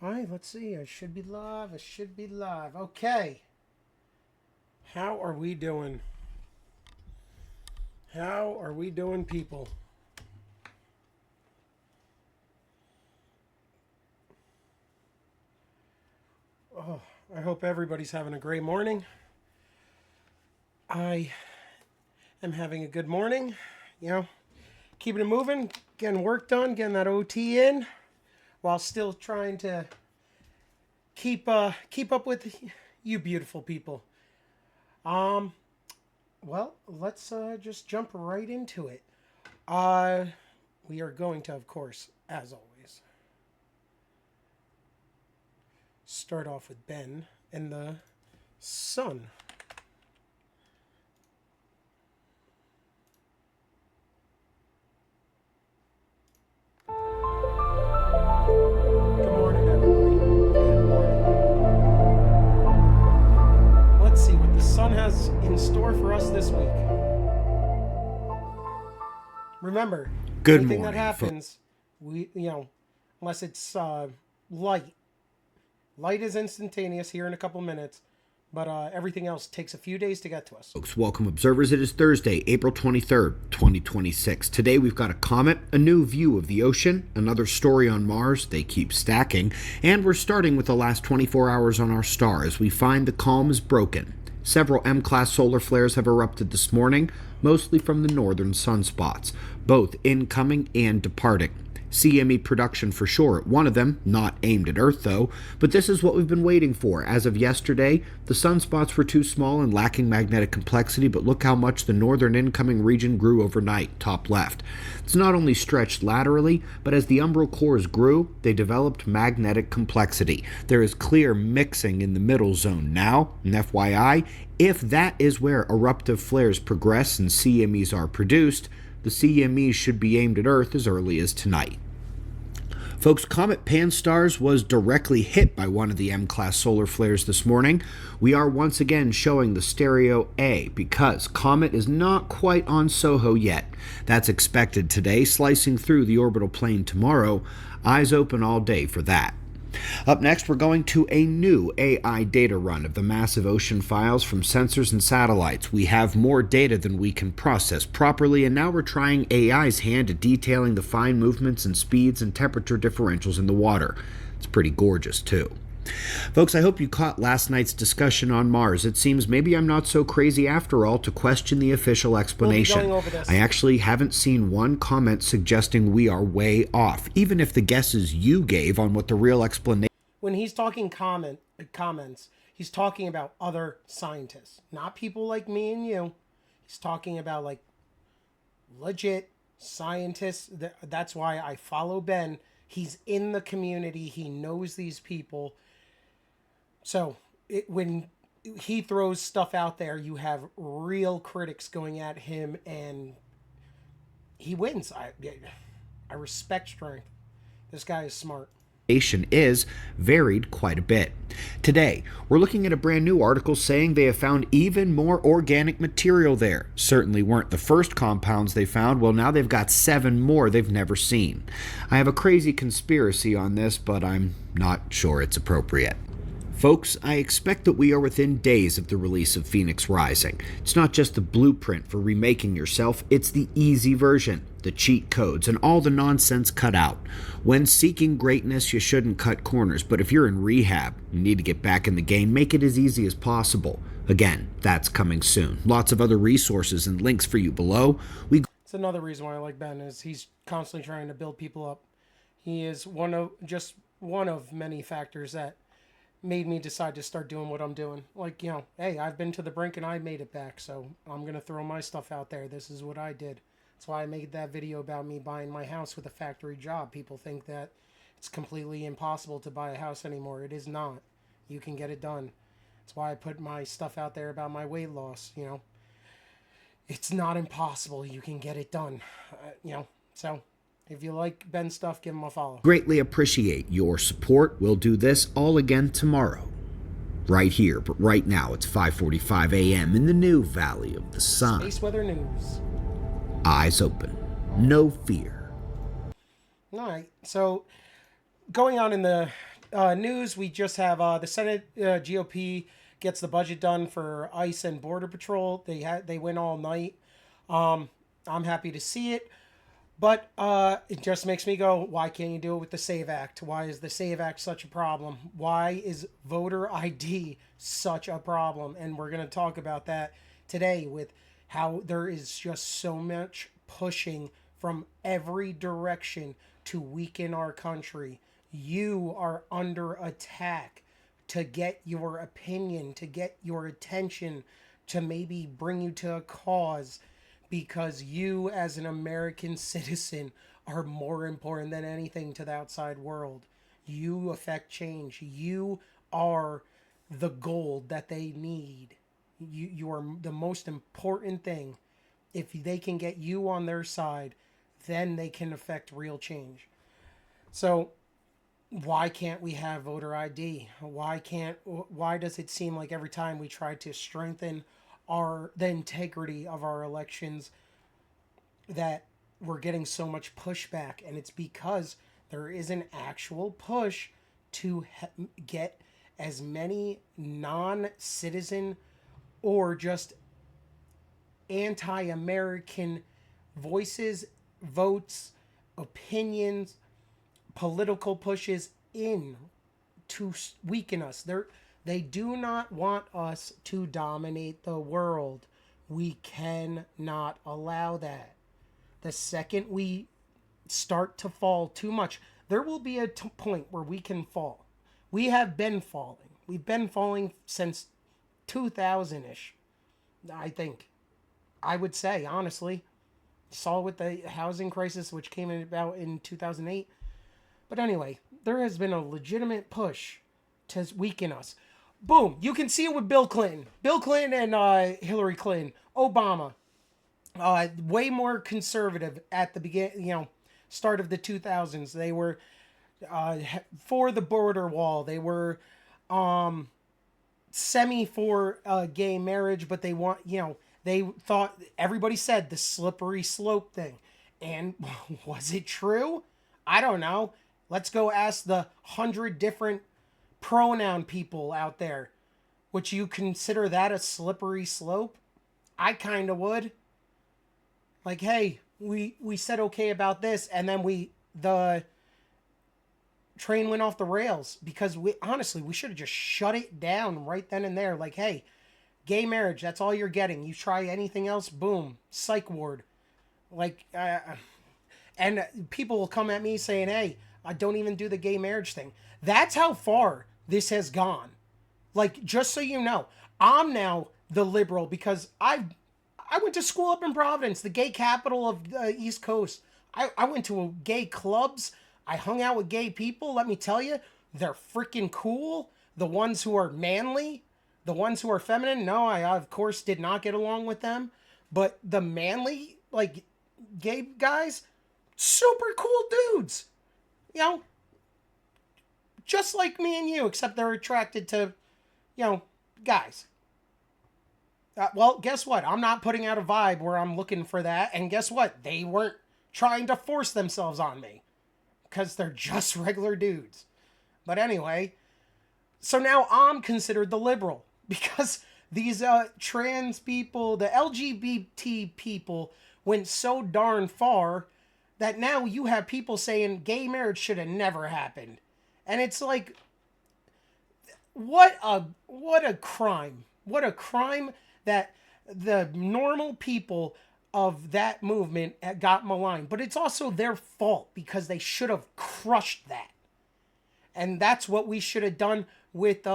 All right, let's see. I should be live. I should be live. Okay. How are we doing? How are we doing, people? Oh, I hope everybody's having a great morning. I am having a good morning. You know, keeping it moving, getting work done, getting that OT in, while still trying to keep up with you beautiful people. Um, well, let's just jump right into it. Uh, we are going to, of course, as always, start off with Ben and the sun. Good morning, everybody. Good morning. Let's see what the sun has in store for us this week. Remember, Good anything that morning, happens, unless it's light. Light is instantaneous here in a couple minutes, but everything else takes a few days to get to us. folks. Welcome, observers. It is Thursday, April 23rd, 2026. Today we've got a comet, a new view of the ocean, another story on Mars, they keep stacking, and we're starting with the last 24 hours on our star as we find the calm is broken. Several M-class solar flares have erupted this morning, mostly from the northern sunspots, both incoming and departing. CME production for sure at one of them, not aimed at Earth though, but this is what we've been waiting for. As of yesterday, the sunspots were too small and lacking magnetic complexity, but look how much the northern incoming region grew overnight, top left. It's not only stretched laterally, but as the umbral cores grew, they developed magnetic complexity. There is clear mixing in the middle zone now, and FYI, if that is where eruptive flares progress and CMEs are produced, the CMEs should be aimed at Earth as early as tonight. Folks, Comet Pan-STARRS was directly hit by one of the M-class solar flares this morning. We are once again showing the stereo A because Comet is not quite on SOHO yet. That's expected today, slicing through the orbital plane tomorrow. Eyes open all day for that. Up next, we're going to a new AI data run of the massive ocean files from sensors and satellites. We have more data than we can process properly, and now we're trying AI's hand at detailing the fine movements and speeds and temperature differentials in the water. It's pretty gorgeous, too. Folks, I hope you caught last night's discussion on Mars. It seems maybe I'm not so crazy after all to question the official explanation. We'll be going over this. I actually haven't seen one comment suggesting we are way off, even if the guesses you gave on what the real explanation. When he's talking comments, he's talking about other scientists, not people like me and you. He's talking about like legit scientists. That's why I follow Ben. He's in the community. He knows these people. So when he throws stuff out there, you have real critics going at him, and he wins. I respect strength. This guy is smart. Is varied quite a bit. Today, we're looking at a brand new article saying they have found even more organic material there. Certainly weren't the first compounds they found. Well, now they've got 7 more they've never seen. I have a crazy conspiracy on this, but I'm not sure it's appropriate. Folks, I expect that we are within days of the release of Phoenix Rising. It's not just the blueprint for remaking yourself, it's the easy version, the cheat codes, and all the nonsense cut out. When seeking greatness, you shouldn't cut corners, but if you're in rehab, you need to get back in the game, make it as easy as possible. Again, that's coming soon. Lots of other resources and links for you below. It's another reason why I like Ben, is he's constantly trying to build people up. He is one of many factors that made me decide to start doing what I'm doing. Like, hey, I've been to the brink and I made it back, so I'm going to throw my stuff out there. This is what I did. That's why I made that video about me buying my house with a factory job. People think that it's completely impossible to buy a house anymore. It is not. You can get it done. That's why I put my stuff out there about my weight loss, It's not impossible. You can get it done, so if you like Ben's stuff, give him a follow. Greatly appreciate your support. We'll do this all again tomorrow. Right here, but right now it's 5:45 a.m. in the new Valley of the Sun. Space Weather News. Eyes open. No fear. All right. So going on in the news, we just have the Senate GOP gets the budget done for ICE and Border Patrol. They went all night. I'm happy to see it. But it just makes me go, why can't you do it with the SAVE Act? Why is the SAVE Act such a problem? Why is voter ID such a problem? And we're going to talk about that today with how there is just so much pushing from every direction to weaken our country. You are under attack to get your opinion, to get your attention, to maybe bring you to a cause because you, as an American citizen, are more important than anything to the outside world. You affect change. You are the gold that they need. You are the most important thing. If they can get you on their side, then they can affect real change. So, why can't we have voter ID? Why does it seem like every time we try to strengthen the integrity of our elections that we're getting so much pushback? And it's because there is an actual push to get as many non-citizen or just anti-American voices, votes, opinions, political pushes in to weaken us. They do not want us to dominate the world. We cannot allow that. The second we start to fall too much, there will be a point where we can fall. We have been falling. We've been falling since 2000-ish, I think. I would say, honestly. Saw with the housing crisis, which came about in 2008. But anyway, there has been a legitimate push to weaken us. Boom. You can see it with Bill Clinton. Bill Clinton and Hillary Clinton. Obama. Way more conservative at the beginning, start of the 2000s. They were for the border wall. They were semi for gay marriage, but they they thought, everybody said the slippery slope thing. And was it true? I don't know. Let's go ask the 100 different pronoun people out there. Would you consider that a slippery slope? I kind of would. Like, hey, we said okay about this, and then the train went off the rails because we should have just shut it down right then and there. Like, hey, gay marriage, that's all you're getting. You try anything else, boom, psych ward. Like, and people will come at me saying, hey, I don't even do the gay marriage thing. That's how far this has gone. Like, just so you know, I'm now the liberal because I went to school up in Providence, the gay capital of the East Coast. I went to gay clubs. I hung out with gay people. Let me tell you, they're freaking cool. The ones who are manly, the ones who are feminine, no, I of course did not get along with them. But the manly, like, gay guys, super cool dudes. Just like me and you, except they're attracted to, guys. Well, guess what? I'm not putting out a vibe where I'm looking for that. And guess what? They weren't trying to force themselves on me because they're just regular dudes. But anyway, so now I'm considered the liberal because these trans people, the LGBT people, went so darn far that now you have people saying gay marriage should have never happened. And it's like, what a crime. What a crime that the normal people of that movement got maligned. But it's also their fault because they should have crushed that. And that's what we should have done with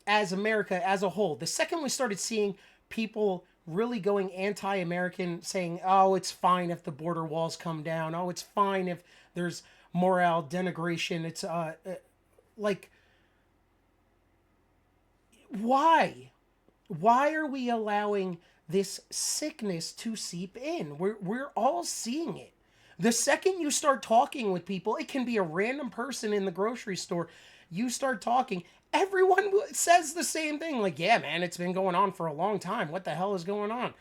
as America as a whole. The second we started seeing people really going anti-American, saying, oh, it's fine if the border walls come down. Oh, it's fine if there's moral denigration. It's like, why? Why are we allowing this sickness to seep in? We're all seeing it. The second you start talking with people, it can be a random person in the grocery store. You start talking, everyone says the same thing. Like, yeah, man, it's been going on for a long time. What the hell is going on?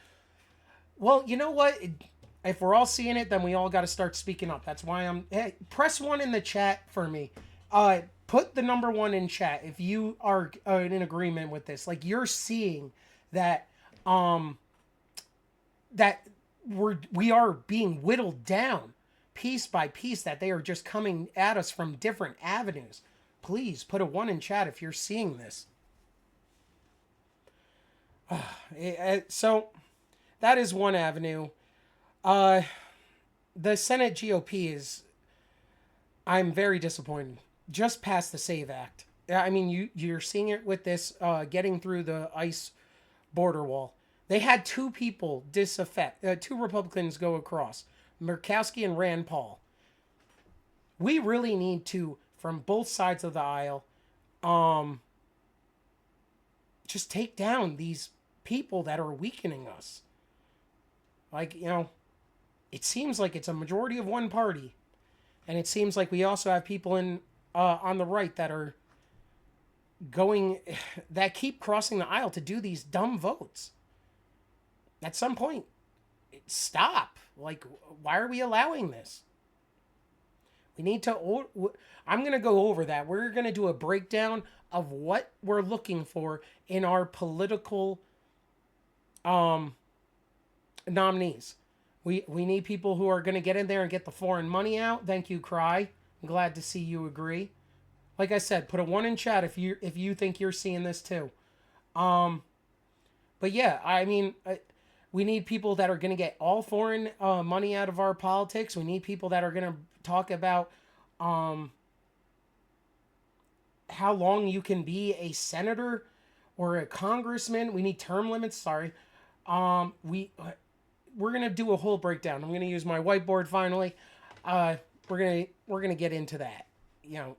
Well, you know what? If we're all seeing it, then we all got to start speaking up. That's why hey, press 1 in the chat for me. Put put the number one in chat if you are in agreement with this. Like, you're seeing that that we are being whittled down piece by piece, that they are just coming at us from different avenues. Please put a one in chat if you're seeing this. So that is one avenue. The Senate GOP is, I'm very disappointed. Just past the SAVE Act. I mean, you're seeing it with this getting through the ICE border wall. They had two people disaffect, two Republicans go across, Murkowski and Rand Paul. We really need to, from both sides of the aisle, just take down these people that are weakening us. Like, it seems like it's a majority of one party, and it seems like we also have people in on the right that are that keep crossing the aisle to do these dumb votes. At some point, stop. Like, why are we allowing this? We need to. I'm going to go over that. We're going to do a breakdown of what we're looking for in our political nominees. We need people who are going to get in there and get the foreign money out. Thank you, Cry. I'm glad to see you agree. Like I said, put a one in chat if you think you're seeing this too. But yeah, I mean, we need people that are going to get all foreign money out of our politics. We need people that are going to talk about how long you can be a senator or a congressman. We need term limits. Sorry. We're going to do a whole breakdown. I'm going to use my whiteboard finally. We're going to get into that.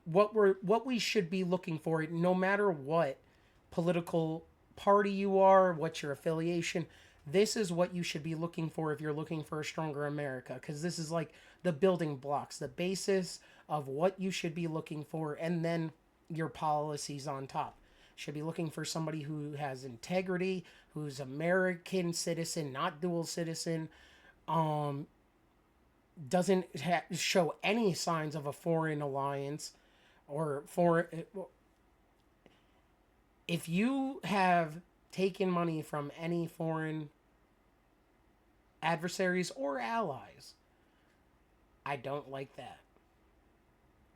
What we should be looking for, no matter what political party you are, what's your affiliation. This is what you should be looking for if you're looking for a stronger America, because this is like the building blocks, the basis of what you should be looking for, and then your policies on top. Should be looking for somebody who has integrity, who's American citizen, not dual citizen, doesn't show any signs of a foreign alliance or foreign. If you have taken money from any foreign adversaries or allies, I don't like that.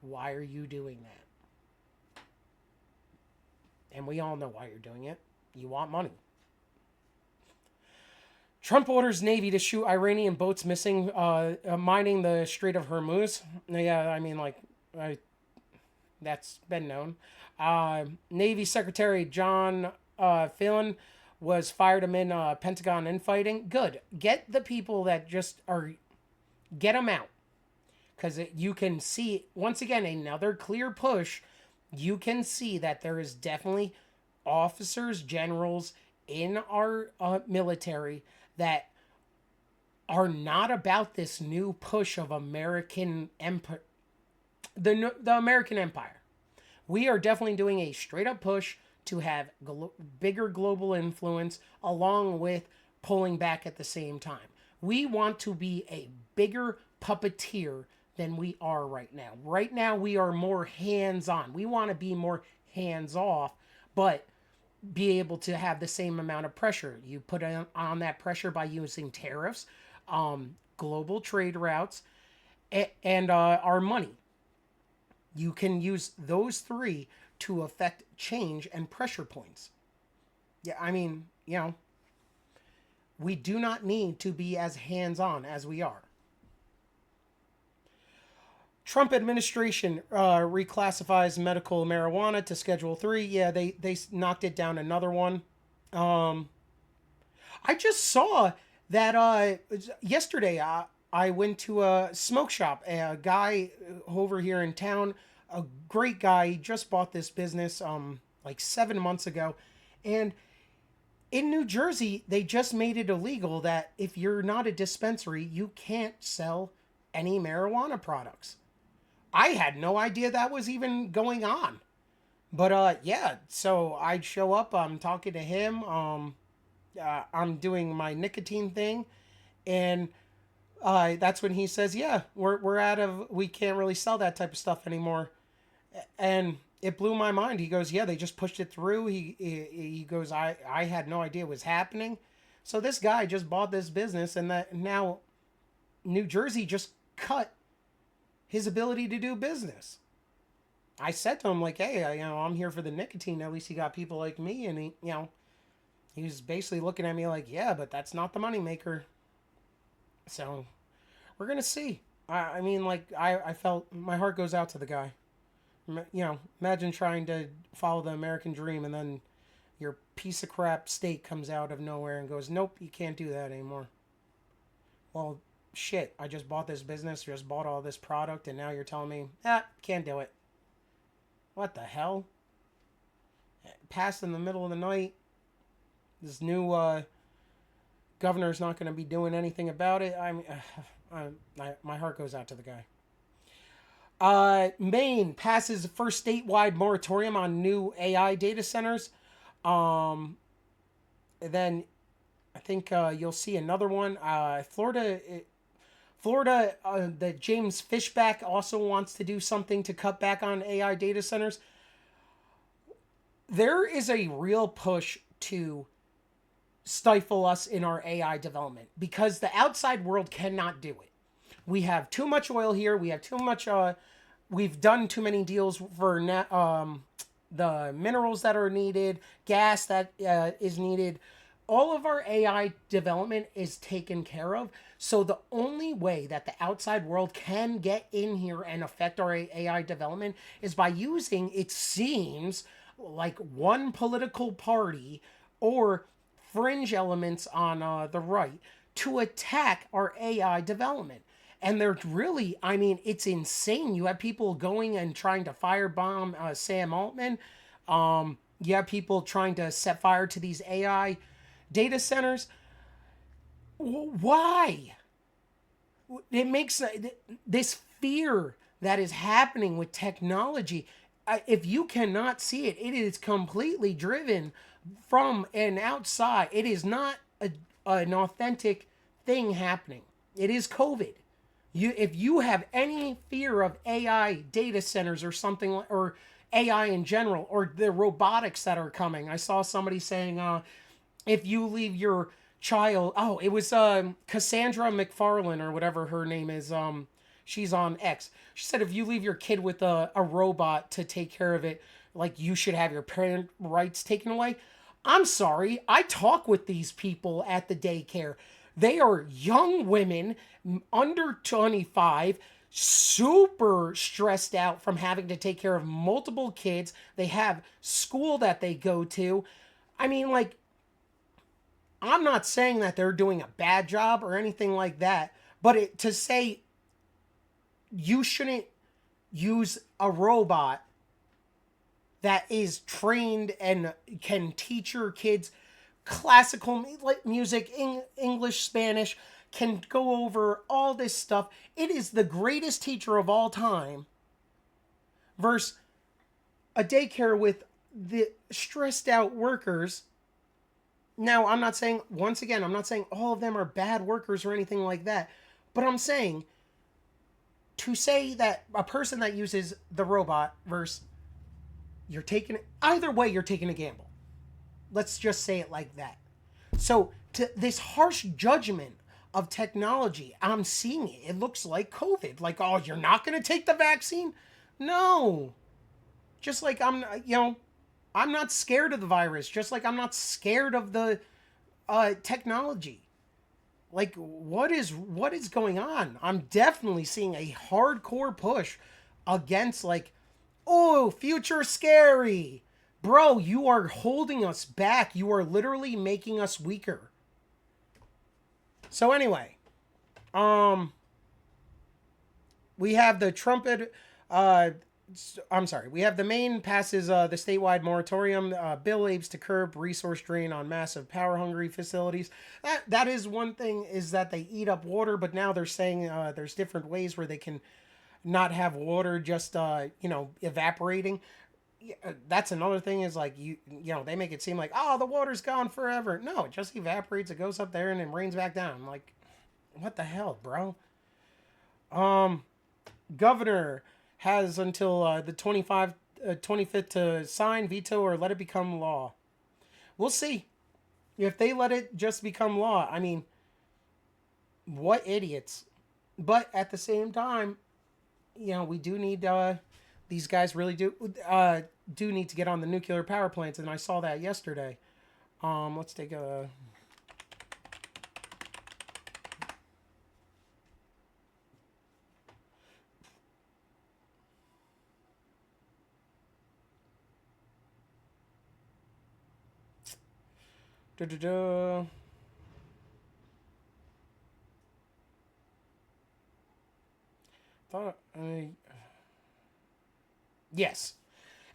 Why are you doing that? And we all know why you're doing it. You want money. Trump orders Navy to shoot Iranian boats missing, mining the Strait of Hormuz. Yeah, I mean, that's been known. Navy Secretary John Phelan was fired amid Pentagon infighting. Good. Get the people that just are... Get them out. Because you can see, once again, another clear push. You can see that there is definitely officers, generals in our military that are not about this new push of American empire, the American empire. We are definitely doing a straight up push to have bigger global influence along with pulling back at the same time. We want to be a bigger puppeteer than we are right now. Right now, we are more hands-on. We want to be more hands-off, but be able to have the same amount of pressure. You put on that pressure by using tariffs, global trade routes, and our money. You can use those three to affect change and pressure points. Yeah, I mean, we do not need to be as hands-on as we are. Trump administration reclassifies medical marijuana to Schedule 3. Yeah, they knocked it down another one. I just saw that yesterday I went to a smoke shop. A guy over here in town, a great guy, he just bought this business like 7 months ago. And in New Jersey, they just made it illegal that if you're not a dispensary, you can't sell any marijuana products. I had no idea that was even going on. But yeah, so I'd show up, I'm talking to him, I'm doing my nicotine thing, and that's when he says, yeah, we can't really sell that type of stuff anymore. And it blew my mind. He goes, yeah, they just pushed it through. He goes, I had no idea it was happening. So this guy just bought this business, and that now New Jersey just cut his ability to do business. I said to him like, hey, I'm here for the nicotine. At least he got people like me, and he was basically looking at me like, yeah, but that's not the moneymaker. So we're gonna see. I mean, like I felt my heart goes out to the guy. Imagine trying to follow the American dream and then your piece of crap state comes out of nowhere and goes, nope, you can't do that anymore. Well, shit, I just bought this business, just bought all this product, and now you're telling me, can't do it. What the hell? Passed in the middle of the night. This new governor's not going to be doing anything about it. My heart goes out to the guy. Maine passes the first statewide moratorium on new AI data centers. Then I think you'll see another one. Florida, the James Fishback also wants to do something to cut back on AI data centers. There is a real push to stifle us in our AI development because the outside world cannot do it. We have too much oil here. We have too much. We've done too many deals for the minerals that are needed, gas that is needed. All of our AI development is taken care of. So the only way that the outside world can get in here and affect our AI development is by using, it seems, like one political party or fringe elements on the right to attack our AI development. And they're really, I mean, it's insane. You have people going and trying to firebomb Sam Altman. You have people trying to set fire to these AI data centers. Why? It makes this fear that is happening with technology. If you cannot see it, it is completely driven from an outside. It is not an authentic thing happening. It is COVID. If you have any fear of AI data centers or something, or AI in general, or the robotics that are coming, I saw somebody saying, if you leave your child, it was Cassandra McFarlane or whatever her name is. She's on X. She said if you leave your kid with a robot to take care of it, like you should have your parent rights taken away. I'm sorry. I talk with these people at the daycare. They are young women under 25, super stressed out from having to take care of multiple kids. They have school that they go to. I mean, like, I'm not saying that they're doing a bad job or anything like that, but to say you shouldn't use a robot that is trained and can teach your kids classical music, English, Spanish, can go over all this stuff. It is the greatest teacher of all time versus a daycare with the stressed out workers. Now, I'm not saying, once again, I'm not saying all of them are bad workers or anything like that, but I'm saying to say that a person that uses the robot versus you're taking, either way, you're taking a gamble. Let's just say it like that. So to this harsh judgment of technology, I'm seeing it. It looks like COVID. Like, oh, you're not going to take the vaccine? No. Just like I'm not scared of the virus. Just like I'm not scared of the technology. Like, what is going on? I'm definitely seeing a hardcore push against, like, oh, future scary. Bro, you are holding us back. You are literally making us weaker. So anyway, we have the trumpet. We have the Maine passes the statewide moratorium. Bill aims to curb resource drain on massive power-hungry facilities. That is one thing, is that they eat up water, but now they're saying there's different ways where they can not have water just evaporating. That's another thing, is like they make it seem like, oh, the water's gone forever. No, it just evaporates. It goes up there and it rains back down. Like, what the hell, bro? Governor has until the 25th to sign, veto, or let it become law. We'll see. If they let it just become law, I mean, what idiots. But at the same time, we do need these guys really do need to get on the nuclear power plants, and I saw that yesterday. Let's take a da, da, da. Thought yes.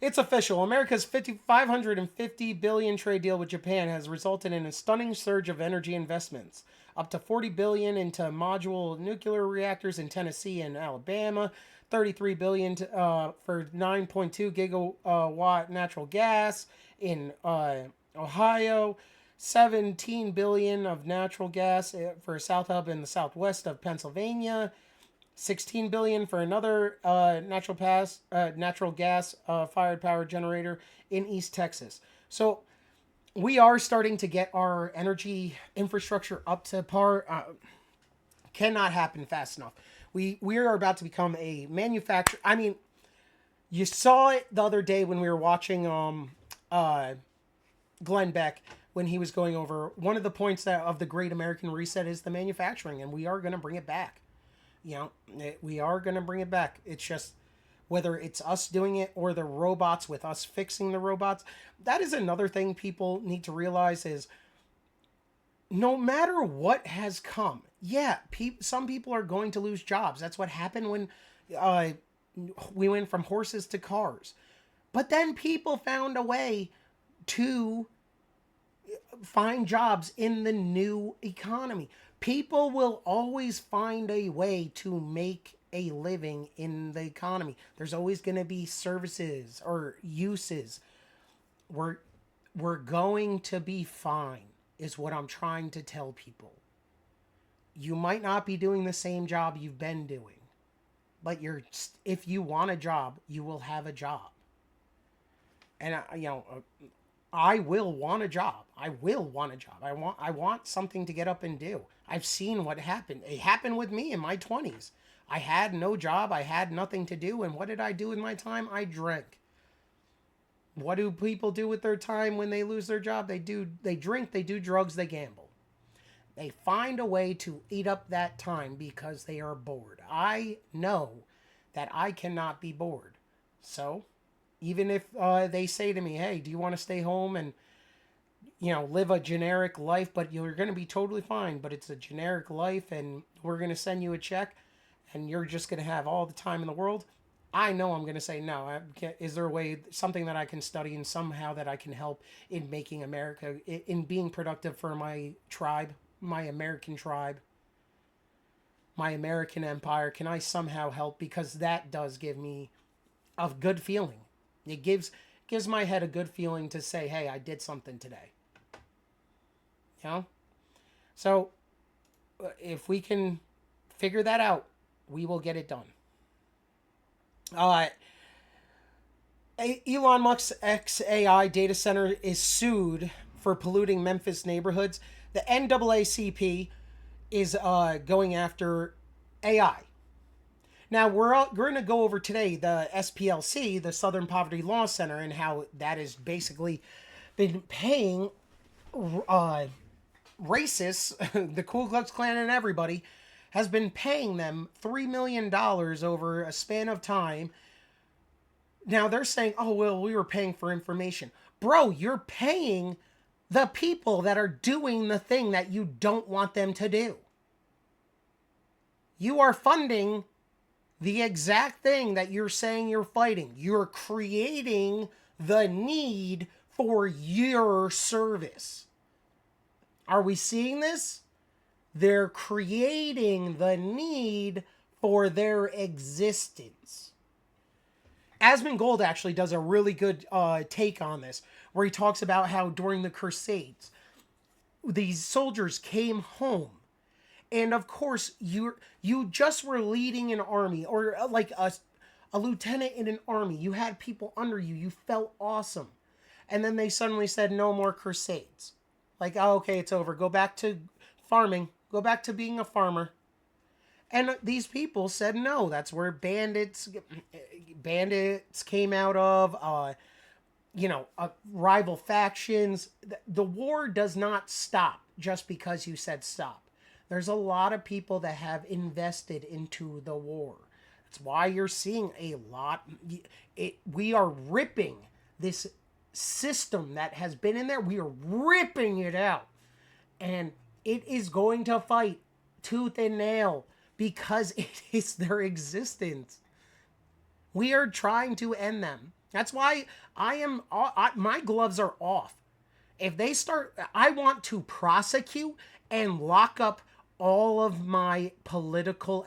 It's official. America's 550 billion trade deal with Japan has resulted in a stunning surge of energy investments, up to 40 billion into module nuclear reactors in Tennessee and Alabama, 33 billion for 9.2 gigawatt natural gas in Ohio, 17 billion of natural gas for a south hub in the southwest of Pennsylvania, 16 billion for another natural gas fired power generator in East Texas. So we are starting to get our energy infrastructure up to par. Cannot happen fast enough. We are about to become a manufacturer. I mean, you saw it the other day when we were watching Glenn Beck, when he was going over one of the points of the Great American Reset is the manufacturing, and we are going to bring it back. We are going to bring it back. It's just whether it's us doing it or the robots with us fixing the robots. That is another thing people need to realize is no matter what has come, some people are going to lose jobs. That's what happened when we went from horses to cars. But then people found a way to find jobs in the new economy. People will always find a way to make a living in the economy. There's always going to be services or uses. We're going to be fine, is what I'm trying to tell people. You might not be doing the same job you've been doing, but if you want a job, you will have a job. And I will want a job. I will want a job. I want something to get up and do. I've seen what happened. It happened with me in my 20s. I had no job. I had nothing to do. And what did I do with my time? I drank. What do people do with their time when they lose their job? They drink, they do drugs, they gamble. They find a way to eat up that time because they are bored. I know that I cannot be bored. So even if they say to me, hey, do you want to stay home and live a generic life, but you're going to be totally fine, but it's a generic life and we're going to send you a check and you're just going to have all the time in the world, I know I'm going to say no. Is there a way, something that I can study and somehow that I can help in making America, in being productive for my tribe, my American tribe, my American empire? Can I somehow help? Because that does give me a good feeling. It gives my head a good feeling to say, hey, I did something today. So if we can figure that out, we will get it done. Elon Musk's XAI data center is sued for polluting Memphis neighborhoods. The NAACP is going after AI. Now, we're going to go over today the SPLC, the Southern Poverty Law Center, and how that has basically been paying racists, the Ku Klux Klan and everybody, has been paying them $3 million over a span of time. Now they're saying, oh, well, we were paying for information. Bro, you're paying the people that are doing the thing that you don't want them to do. You are funding the exact thing that you're saying you're fighting. You're creating the need for your service. Are we seeing this? They're creating the need for their existence. Asmongold actually does a really good take on this, where he talks about how during the Crusades, these soldiers came home. And of course, you just were leading an army, or like a a lieutenant in an army. You had people under you. You felt awesome. And then they suddenly said no more crusades. Like, oh, okay, it's over. Go back to farming. Go back to being a farmer. And these people said no. That's where bandits came out of. Rival factions. The war does not stop just because you said stop. There's a lot of people that have invested into the war. That's why you're seeing a lot. We are ripping this system that has been in there. We are ripping it out. And it is going to fight tooth and nail because it is their existence. We are trying to end them. That's why my gloves are off. If they start, I want to prosecute and lock up all of my political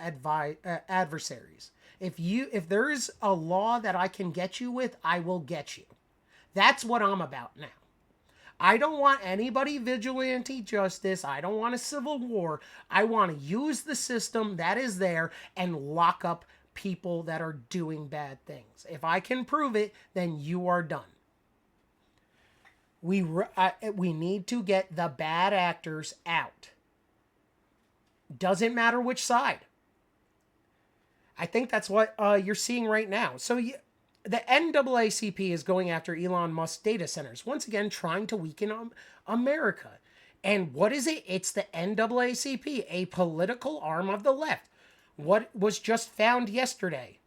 adversaries. If there's a law that I can get you with, I will get you. That's what I'm about now. I don't want anybody vigilante justice. I don't want a civil war. I want to use the system that is there and lock up people that are doing bad things. If I can prove it, then you are done. We need to get the bad actors out. Doesn't matter which side. I think that's what you're seeing right now. So the NAACP is going after Elon Musk's data centers. Once again, trying to weaken America. And what is it? It's the NAACP, a political arm of the left. What was just found yesterday?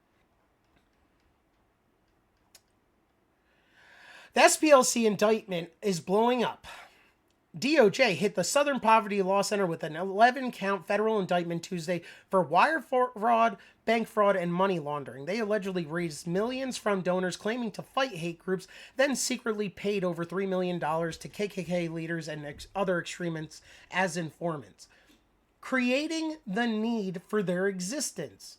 The SPLC indictment is blowing up. DOJ hit the Southern Poverty Law Center with an 11-count federal indictment Tuesday for wire fraud, bank fraud, and money laundering. They allegedly raised millions from donors claiming to fight hate groups, then secretly paid over $3 million to KKK leaders and other extremists as informants, creating the need for their existence.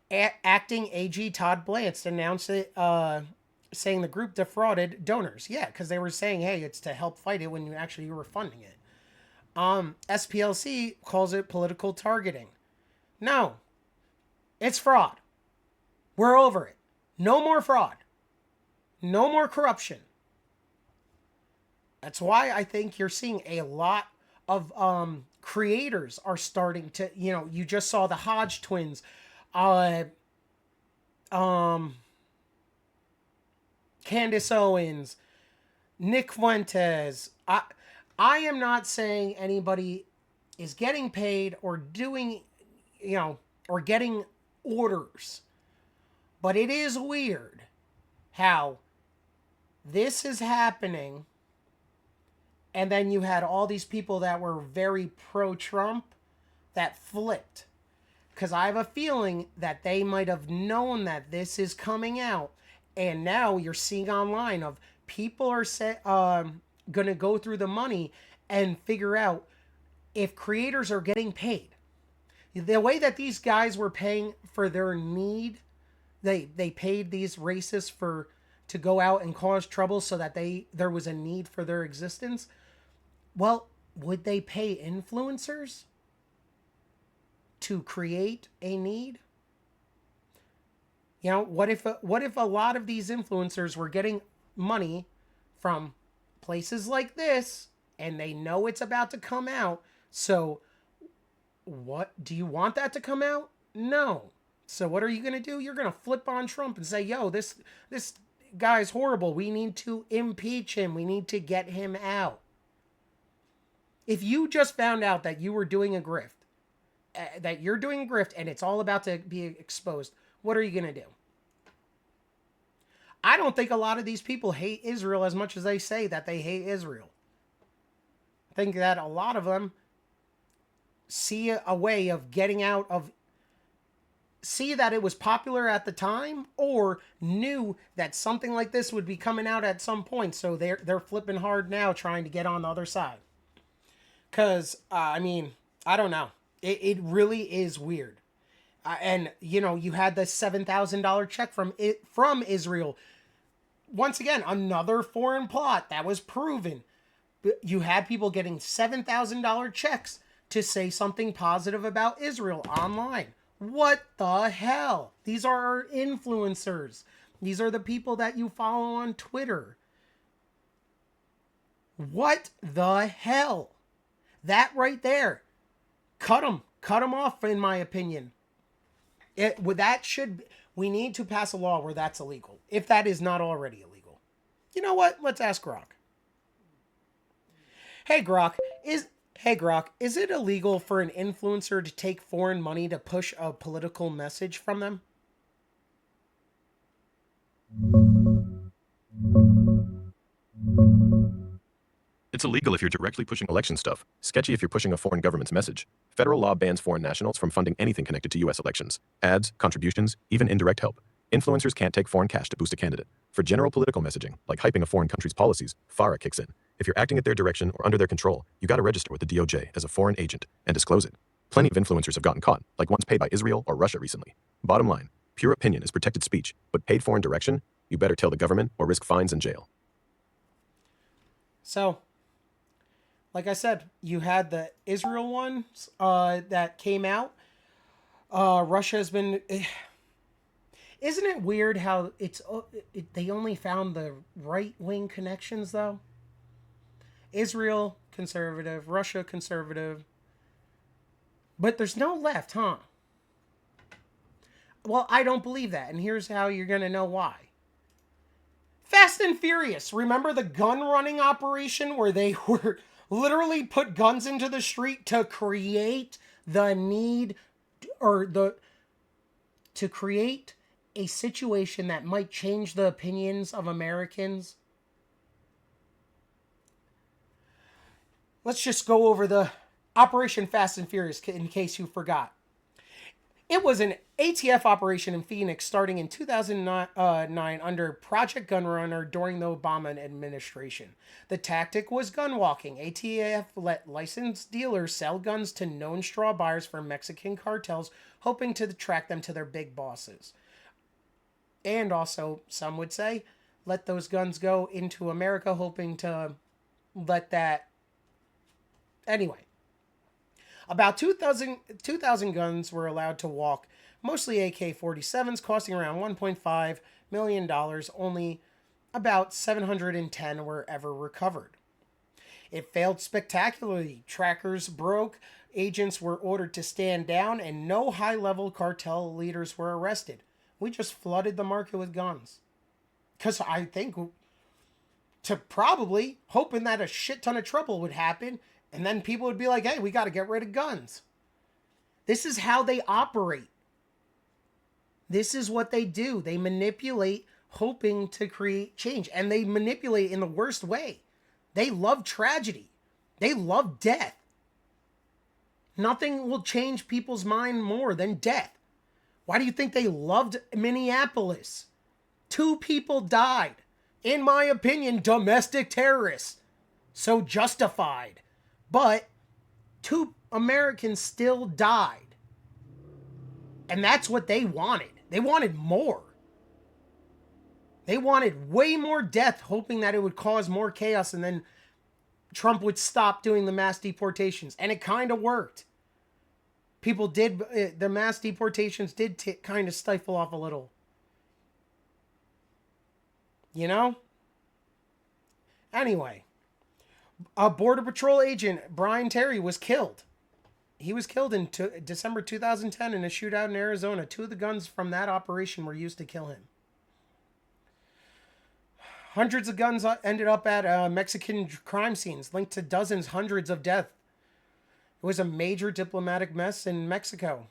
Acting AG Todd Blanche announced it, saying the group defrauded donors. Yeah, because they were saying, hey, it's to help fight it when you were funding it. SPLC calls it political targeting. No, it's fraud. We're over it. No more fraud. No more corruption. That's why I think you're seeing a lot of creators are starting to, you just saw the Hodge twins, Candace Owens, Nick Fuentes. I am not saying anybody is getting paid or doing, or getting orders. But it is weird how this is happening. And then you had all these people that were very pro-Trump that flipped. Because I have a feeling that they might have known that this is coming out. And now you're seeing online of people are going to go through the money and figure out if creators are getting paid. The way that these guys were paying for their need, they paid these racists to go out and cause trouble so that there was a need for their existence. Well, would they pay influencers to create a need? What if a lot of these influencers were getting money from places like this and they know it's about to come out? So what do you want that to come out? No. So what are you going to do? You're going to flip on Trump and say, yo, this guy's horrible. We need to impeach him. We need to get him out. If you just found out that you were doing a grift, and it's all about to be exposed, what are you going to do? I don't think a lot of these people hate Israel as much as they say that they hate Israel. I think that a lot of them see a way of getting out of, see that it was popular at the time or knew that something like this would be coming out at some point. So they're flipping hard now trying to get on the other side. Because, I don't know. It really is weird. And, you had the $7,000 check from Israel. Once again, another foreign plot that was proven. You had people getting $7,000 checks to say something positive about Israel online. What the hell? These are our influencers. These are the people that you follow on Twitter. What the hell? That right there. Cut them. Cut them off, in my opinion. We need to pass a law where that's illegal, if that is not already illegal. You know what? Let's ask Grok. Hey Grok, is it illegal for an influencer to take foreign money to push a political message from them? It's illegal if you're directly pushing election stuff. Sketchy if you're pushing a foreign government's message. Federal law bans foreign nationals from funding anything connected to U.S. elections. Ads, contributions, even indirect help. Influencers can't take foreign cash to boost a candidate. For general political messaging, like hyping a foreign country's policies, FARA kicks in. If you're acting at their direction or under their control, you gotta register with the DOJ as a foreign agent and disclose it. Plenty of influencers have gotten caught, like ones paid by Israel or Russia recently. Bottom line, pure opinion is protected speech, but paid foreign direction, you better tell the government or risk fines and jail. So, like I said, you had the Israel ones that came out. Russia has been. Isn't it weird how they only found the right wing connections though? Israel conservative, Russia conservative, but there's no left, huh? Well, I don't believe that, and here's how you're gonna know why. Fast and Furious. Remember the gun running operation where they were literally put guns into the street to create the need to create a situation that might change the opinions of Americans? Let's just go over the Operation Fast and Furious in case you forgot. It was an ATF operation in Phoenix starting in 2009 under Project Gunrunner during the Obama administration. The tactic was gun walking. ATF let licensed dealers sell guns to known straw buyers for Mexican cartels, hoping to track them to their big bosses. And also, some would say, let those guns go into America, hoping to let that... Anyway. About 2,000 guns were allowed to walk, mostly AK-47s, costing around $1.5 million. Only about 710 were ever recovered. It failed spectacularly. Trackers broke, agents were ordered to stand down, and no high-level cartel leaders were arrested. We just flooded the market with guns. Because I think to probably hoping that a shit ton of trouble would happen. And then people would be like, hey, we got to get rid of guns. This is how they operate. This is what they do. They manipulate, hoping to create change. And they manipulate in the worst way. They love tragedy. They love death. Nothing will change people's mind more than death. Why do you think they loved Minneapolis? 2 people died. In my opinion, domestic terrorists. So justified. But 2 Americans still died. And that's what they wanted. They wanted more. They wanted way more death, hoping that it would cause more chaos and then Trump would stop doing the mass deportations. And it kind of worked. People did, the mass deportations did kind of stifle off a little. You know? Anyway. A Border Patrol agent, Brian Terry, was killed. He was killed in December 2010 in a shootout in Arizona. 2 of the guns from that operation were used to kill him. Hundreds of guns ended up at Mexican crime scenes, linked to dozens, hundreds of deaths. It was a major diplomatic mess in Mexico.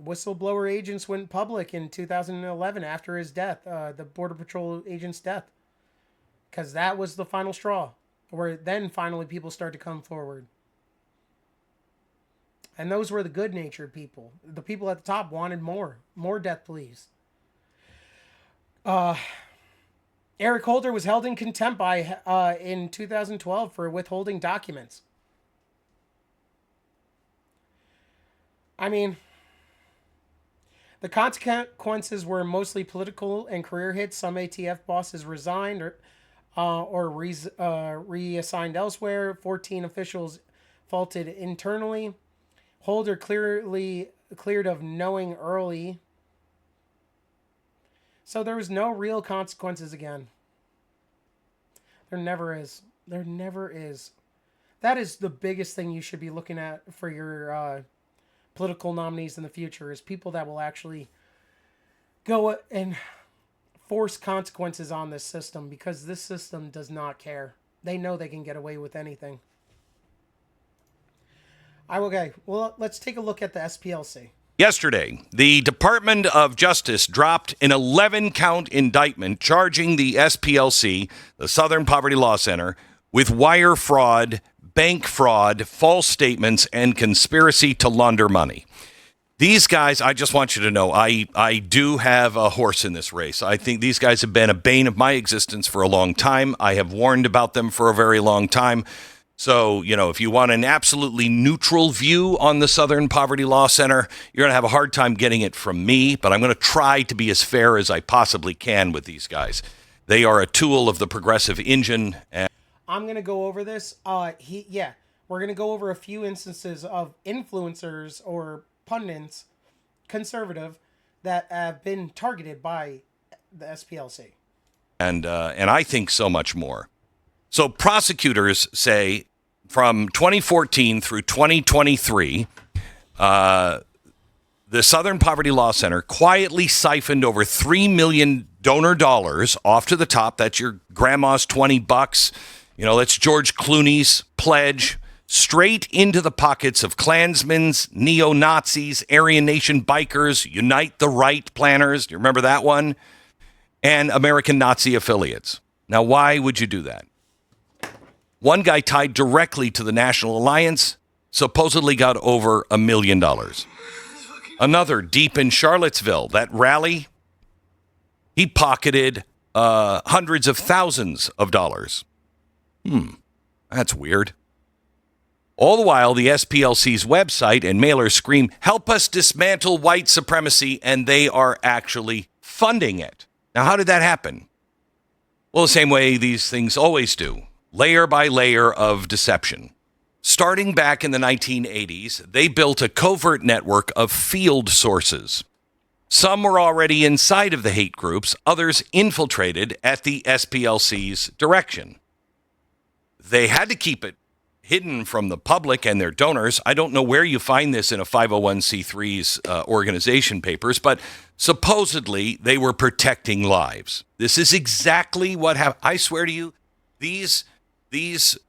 Whistleblower agents went public in 2011 after his death, the Border Patrol agent's death. Because that was the final straw. Where then finally people start to come forward. And those were the good-natured people. The people at the top wanted more. More death pleas. Eric Holder was held in contempt in 2012 for withholding documents. I mean, the consequences were mostly political and career hits. Some ATF bosses resigned or reassigned elsewhere. 14 officials faulted internally. Holder clearly cleared of knowing early. So there was no real consequences again. There never is. There never is. That is the biggest thing you should be looking at for your political nominees in the future, is people that will actually go and force consequences on this system, because this system does not care. They know they can get away with anything. Okay, well, let's take a look at the SPLC. Yesterday, the Department of Justice dropped an 11-count indictment charging the SPLC, the Southern Poverty Law Center, with wire fraud, bank fraud, false statements, and conspiracy to launder money. These guys, I just want you to know, I do have a horse in this race. I think these guys have been a bane of my existence for a long time. I have warned about them for a very long time. So, if you want an absolutely neutral view on the Southern Poverty Law Center, you're going to have a hard time getting it from me, but I'm going to try to be as fair as I possibly can with these guys. They are a tool of the progressive engine. I'm going to go over this. We're going to go over a few instances of influencers or pundits, conservative, that have been targeted by the SPLC. And I think so much more. So prosecutors say from 2014 through 2023, the Southern Poverty Law Center quietly siphoned over $3 million donor dollars off to the top. That's your grandma's $20. That's George Clooney's pledge, straight into the pockets of Klansmen, neo-Nazis, Aryan Nation bikers, Unite the Right planners. Do you remember that one? And American Nazi affiliates. Now, why would you do that? One guy tied directly to the National Alliance supposedly got over $1 million. Another deep in Charlottesville, that rally, he pocketed hundreds of thousands of dollars. That's weird. All the while, the SPLC's website and mailers scream, "Help us dismantle white supremacy," and they are actually funding it. Now, how did that happen? Well, the same way these things always do. Layer by layer of deception. Starting back in the 1980s, they built a covert network of field sources. Some were already inside of the hate groups, others infiltrated at the SPLC's direction. They had to keep it hidden from the public and their donors. I don't know where you find this in a 501c3's organization papers, but supposedly they were protecting lives. This is exactly what happened. I swear to you, these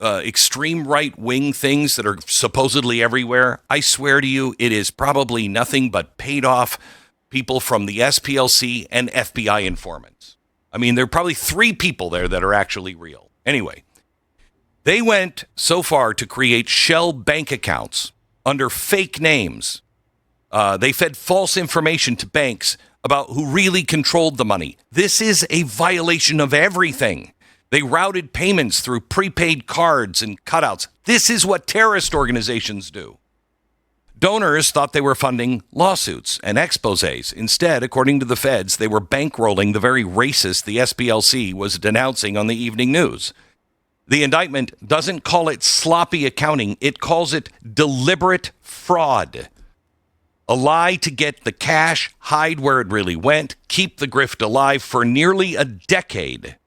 extreme right-wing things that are supposedly everywhere, I swear to you, it is probably nothing but paid-off people from the SPLC and FBI informants. I mean, there are probably 3 people there that are actually real. Anyway, they went so far to create shell bank accounts under fake names. They fed false information to banks about who really controlled the money. This is a violation of everything. They routed payments through prepaid cards and cutouts. This is what terrorist organizations do. Donors thought they were funding lawsuits and exposés. Instead, according to the feds, they were bankrolling the very racist the SPLC was denouncing on the evening news. The indictment doesn't call it sloppy accounting. It calls it deliberate fraud. A lie to get the cash, hide where it really went, keep the grift alive for nearly a decade.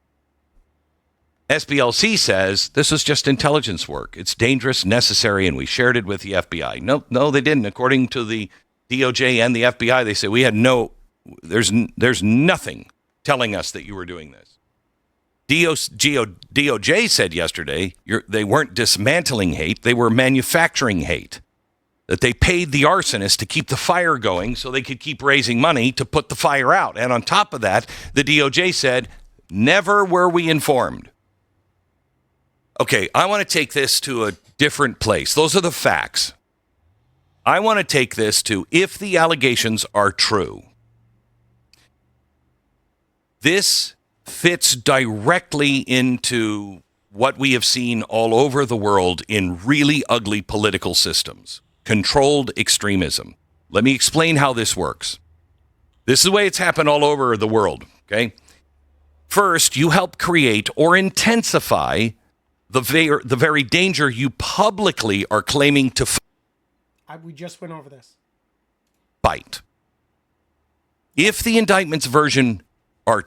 SPLC says this is just intelligence work. It's dangerous, necessary, and we shared it with the FBI. No, they didn't. According to the DOJ and the FBI, they say we had there's nothing telling us that you were doing this. DOJ said yesterday they weren't dismantling hate, they were manufacturing hate. That they paid the arsonist to keep the fire going so they could keep raising money to put the fire out. And on top of that, the DOJ said, never were we informed. Okay, I want to take this to a different place. Those are the facts. I want to take this to, if the allegations are true, this fits directly into what we have seen all over the world in really ugly political systems. Controlled extremism. Let me explain how this works. This is the way it's happened all over the world, okay? First, you help create or intensify the very danger you publicly are claiming to. We just went over this. bite. If the indictment's version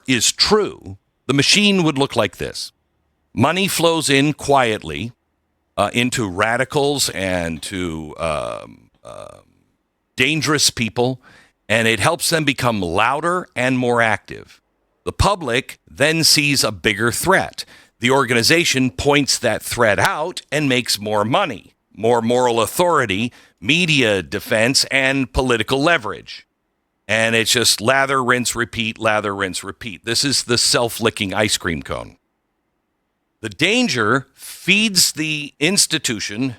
is true, the machine would look like this. Money flows in quietly into radicals and to dangerous people, and it helps them become louder and more active. The public then sees a bigger threat. The organization points that threat out and makes more money, more moral authority, media defense, and political leverage. And it's just lather, rinse, repeat, lather, rinse, repeat. This is the self-licking ice cream cone. The danger feeds the institution,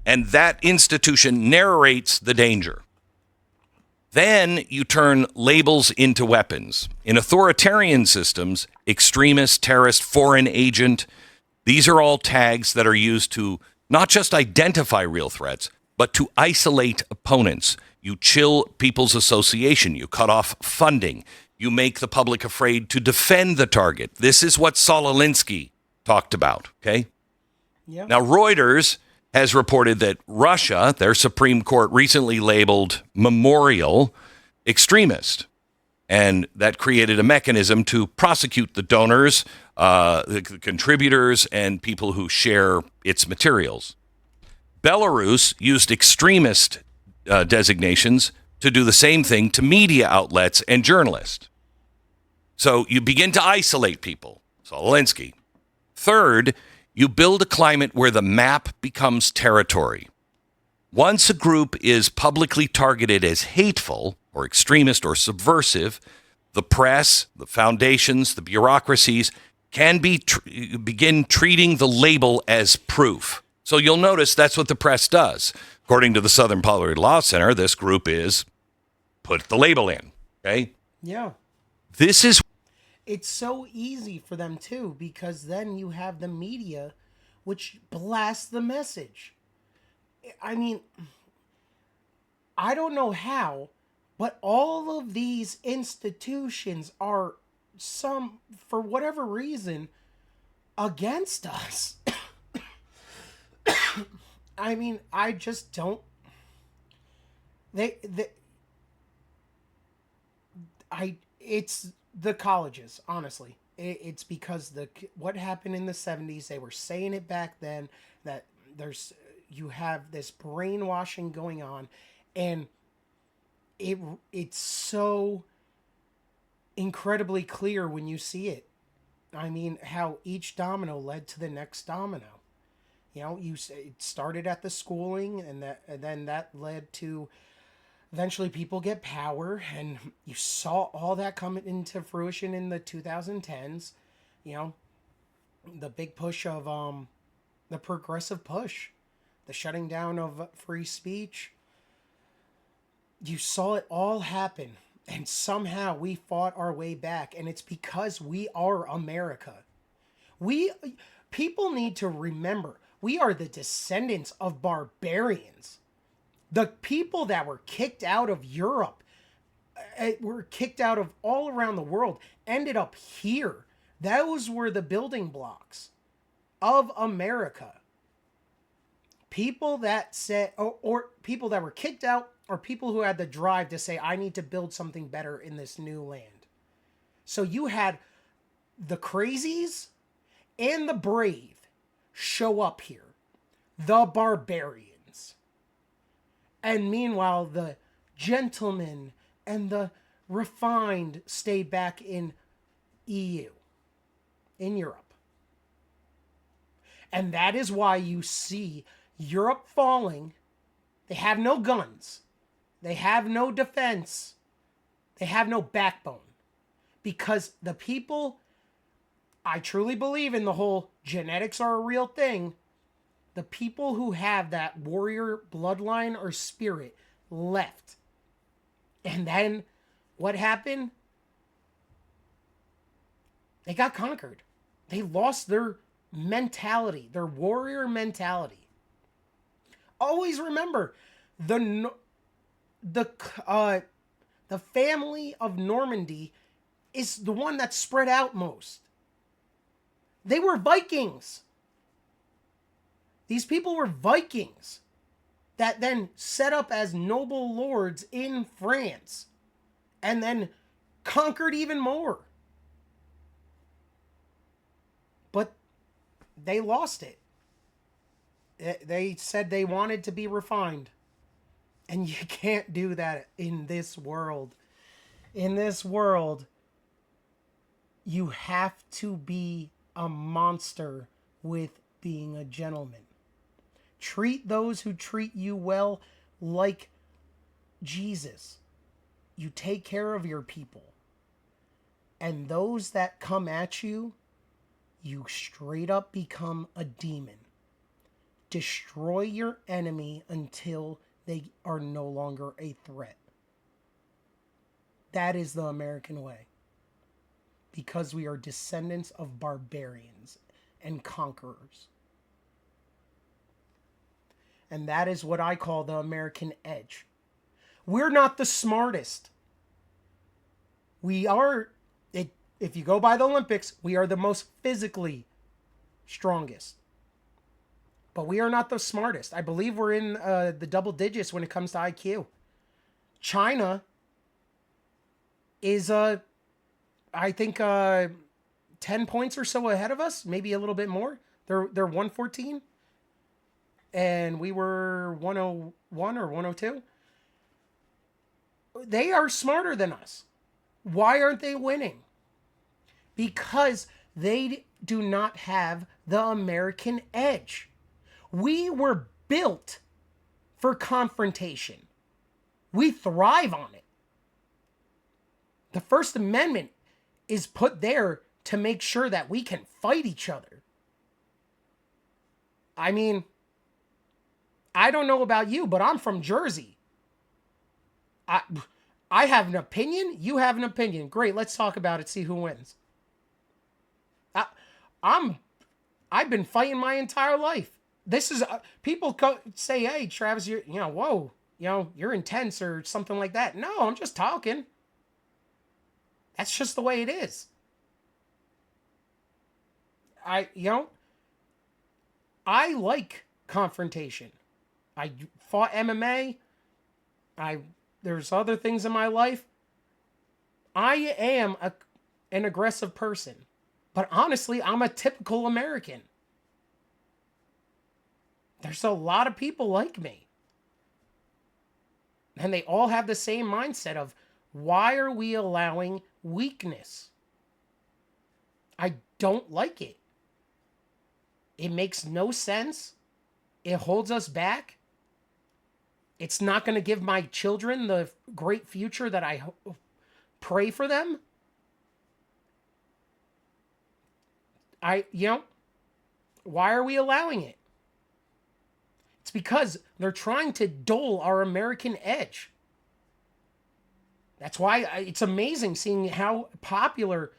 and that institution narrates the danger. Then you turn labels into weapons. In authoritarian systems, extremist, terrorist, foreign agent, these are all tags that are used to not just identify real threats, but to isolate opponents. You chill people's association. You cut off funding. You make the public afraid to defend the target. This is what Saul Alinsky talked about, okay? Yeah. Now, Reuters has reported that Russia, their Supreme Court, recently labeled Memorial extremist. And that created a mechanism to prosecute the donors, the contributors, and people who share its materials. Belarus used extremist designations to do the same thing to media outlets and journalists. So you begin to isolate people. Saul Alinsky. Third, you build a climate where the map becomes territory. Once a group is publicly targeted as hateful or extremist or subversive, the press, the foundations, the bureaucracies can begin treating the label as proof. So you'll notice that's what the press does. According to the Southern Poverty Law Center, this group is put the label in, okay? Yeah. This is... It's so easy for them too, because then you have the media which blasts the message. I mean, I don't know how, but all of these institutions are for whatever reason, against us. I mean, I just don't. It's the colleges, honestly. It's because what happened in the 70s, they were saying it back then, that you have this brainwashing going on, and it's so incredibly clear when you see it. I mean, how each domino led to the next domino. You know, it started at the schooling, and then that led to eventually people get power, and you saw all that come into fruition in the 2010s. You know, the big push of the progressive push, the shutting down of free speech. You saw it all happen, and somehow we fought our way back, and it's because we are America. People need to remember, we are the descendants of barbarians. The people that were kicked out of Europe, were kicked out of all around the world, ended up here. Those were the building blocks of America. People that said, or people that were kicked out, or people who had the drive to say, I need to build something better in this new land. So you had the crazies and the brave show up here. The barbarians. And meanwhile, the gentlemen and the refined stayed back in EU, in Europe. And that is why you see Europe falling. They have no guns. They have no defense. They have no backbone. Because the people, I truly believe in the whole genetics are a real thing. The people who have that warrior bloodline or spirit left. And then what happened? They got conquered. They lost their mentality, their warrior mentality. Always remember, the family of Normandy is the one that spread out most. They were Vikings. These people were Vikings. that then set up as noble lords in France and then conquered even more. But they lost it. They said they wanted to be refined. And you can't do that in this world. In this world, you have to be a monster with being a gentleman. Treat those who treat you well like Jesus. You take care of your people. And those that come at you, you straight up become a demon. Destroy your enemy until they are no longer a threat. That is the American way. Because we are descendants of barbarians and conquerors. And that is what I call the American edge. We're not the smartest. We are, if you go by the Olympics, we are the most physically strongest. But we are not the smartest. I believe we're in the double digits when it comes to IQ. China is, I think, 10 points or so ahead of us. Maybe a little bit more. They're 114. And we were 101 or 102. They are smarter than us. Why aren't they winning? Because they do not have the American edge. We were built for confrontation. We thrive on it. The First Amendment is put there to make sure that we can fight each other. I mean, I don't know about you, but I'm from Jersey. I have an opinion. You have an opinion. Great. Let's talk about it. See who wins. I've been fighting my entire life. This is people say, "Hey, Travis, whoa, you're intense or something like that." No, I'm just talking. That's just the way it is. I like confrontation. I fought MMA. There's other things in my life. I am an aggressive person. But honestly, I'm a typical American. There's a lot of people like me. And they all have the same mindset of, why are we allowing weakness? I don't like it. It makes no sense. It holds us back. It's not going to give my children the great future that I pray for them. Why are we allowing it? It's because they're trying to dull our American edge. That's why it's amazing seeing how popular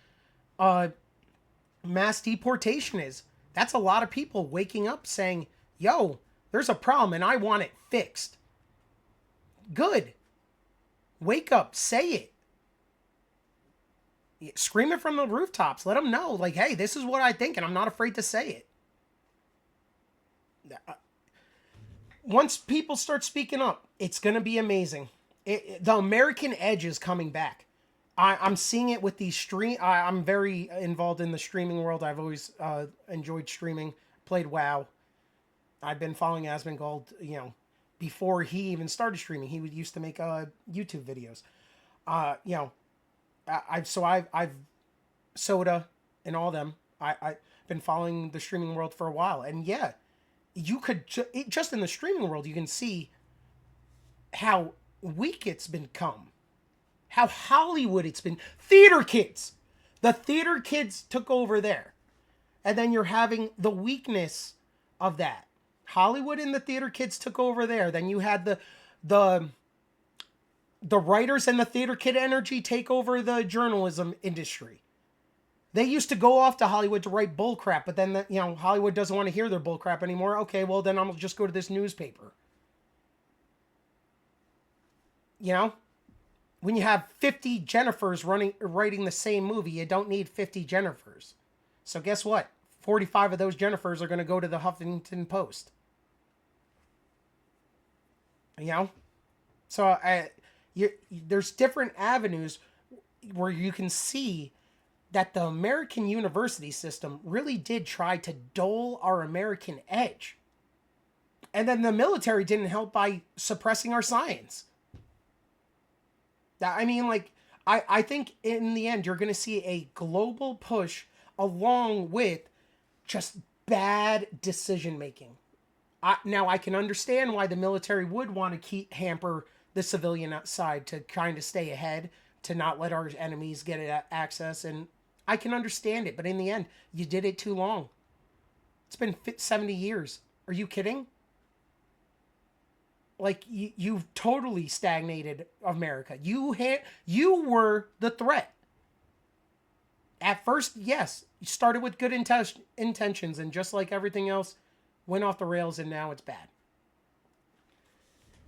mass deportation is. That's a lot of people waking up saying, yo, there's a problem and I want it fixed. Good. Wake up. Say it. Scream it from the rooftops. Let them know, like, hey, this is what I think, and I'm not afraid to say it. Once people start speaking up, it's going to be amazing. The American edge is coming back. I'm seeing it with these I'm very involved in the streaming world. I've always enjoyed streaming. Played WoW. I've been following Asmongold, before he even started streaming. He used to make YouTube videos. I've Soda and all them. I've been following the streaming world for a while, and yeah, you could just in the streaming world you can see how weak it's become, how Hollywood it's been. Theater kids, the theater kids took over there, and then you're having the weakness of that. Hollywood and the theater kids took over there. Then you had the writers and the theater kid energy take over the journalism industry. They used to go off to Hollywood to write bullcrap, but then Hollywood doesn't want to hear their bullcrap anymore. Okay, well then I'll just go to this newspaper. When you have 50 Jennifers writing the same movie, you don't need 50 Jennifers. So guess what? 45 of those Jennifers are going to go to the Huffington Post. You know, so there's different avenues where you can see that the American university system really did try to dull our American edge. And then the military didn't help by suppressing our science. I mean, like, I think in the end, you're going to see a global push along with just bad decision making. Now, I can understand why the military would want to hamper the civilian side to kind of stay ahead, to not let our enemies get access. And I can understand it. But in the end, you did it too long. It's been 70 years. Are you kidding? Like, you've totally stagnated America. You were the threat. At first, yes, you started with good intentions, and just like everything else, went off the rails, and now it's bad.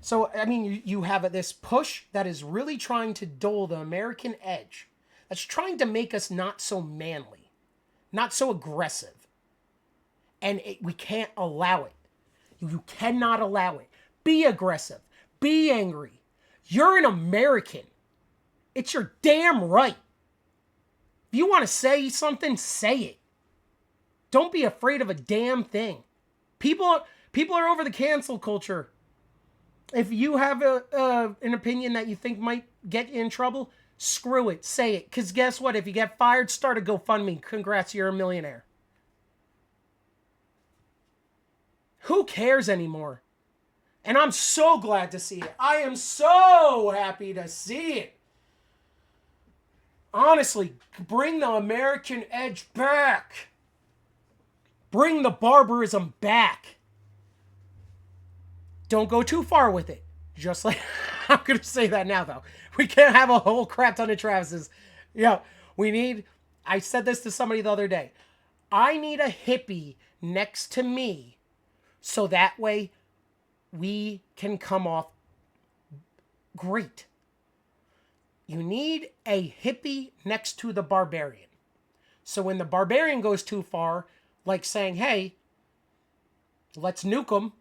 So, I mean, you have this push that is really trying to dull the American edge. That's trying to make us not so manly, not so aggressive. And we can't allow it. You cannot allow it. Be aggressive. Be angry. You're an American. It's your damn right. If you want to say something, say it. Don't be afraid of a damn thing. People are over the cancel culture. If you have an opinion that you think might get you in trouble, screw it. Say it. Because guess what? If you get fired, start a GoFundMe. Congrats, you're a millionaire. Who cares anymore? And I'm so glad to see it. I am so happy to see it. Honestly, bring the American edge back. Bring the barbarism back. Don't go too far with it. Just like, I'm going to say that now, though. We can't have a whole crap ton of Travises. Yeah, I said this to somebody the other day. I need a hippie next to me so that way we can come off great. You need a hippie next to the barbarian. So when the barbarian goes too far, like saying, hey, let's nuke them,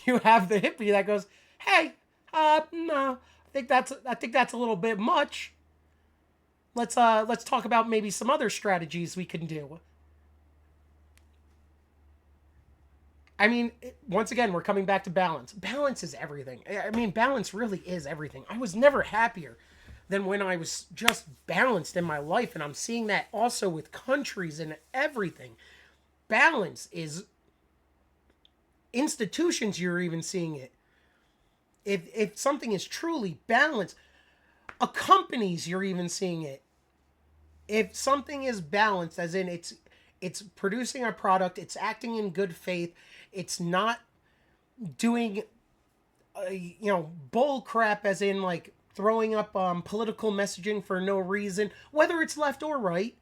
you have the hippie that goes, hey, no, I think that's a little bit much. Let's talk about maybe some other strategies we can do. I mean, once again, we're coming back to balance. Balance is everything. I mean, balance really is everything. I was never happier than when I was just balanced in my life. And I'm seeing that also with countries and everything. Balance is institutions, you're even seeing it. If something is truly balanced, companies, you're even seeing it. If something is balanced, as in it's producing a product, it's acting in good faith, it's not doing, bull crap, as in like throwing up political messaging for no reason, whether it's left or right.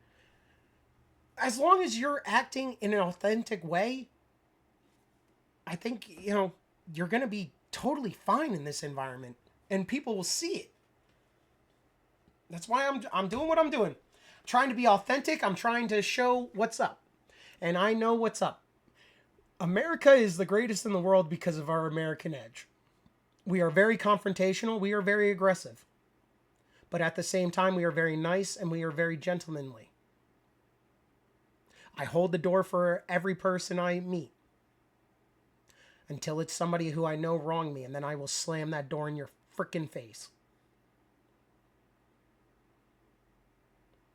As long as you're acting in an authentic way, I think, you're going to be totally fine in this environment, and people will see it. That's why I'm doing what I'm doing. I'm trying to be authentic. I'm trying to show what's up. And I know what's up. America is the greatest in the world because of our American edge. We are very confrontational. We are very aggressive. But at the same time, we are very nice and we are very gentlemanly. I hold the door for every person I meet until it's somebody who I know wronged me, and then I will slam that door in your frickin' face.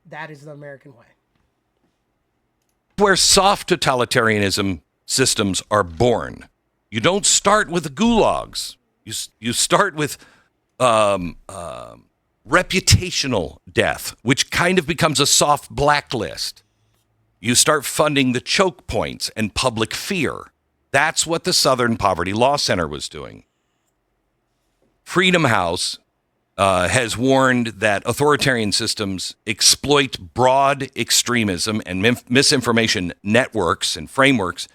That is the American way. Where soft totalitarianism systems are born. You don't start with the gulags. You start with reputational death, which kind of becomes a soft blacklist. You start funding the choke points and public fear. That's what the Southern Poverty Law Center was doing. Freedom House has warned that authoritarian systems exploit broad extremism and misinformation networks and frameworks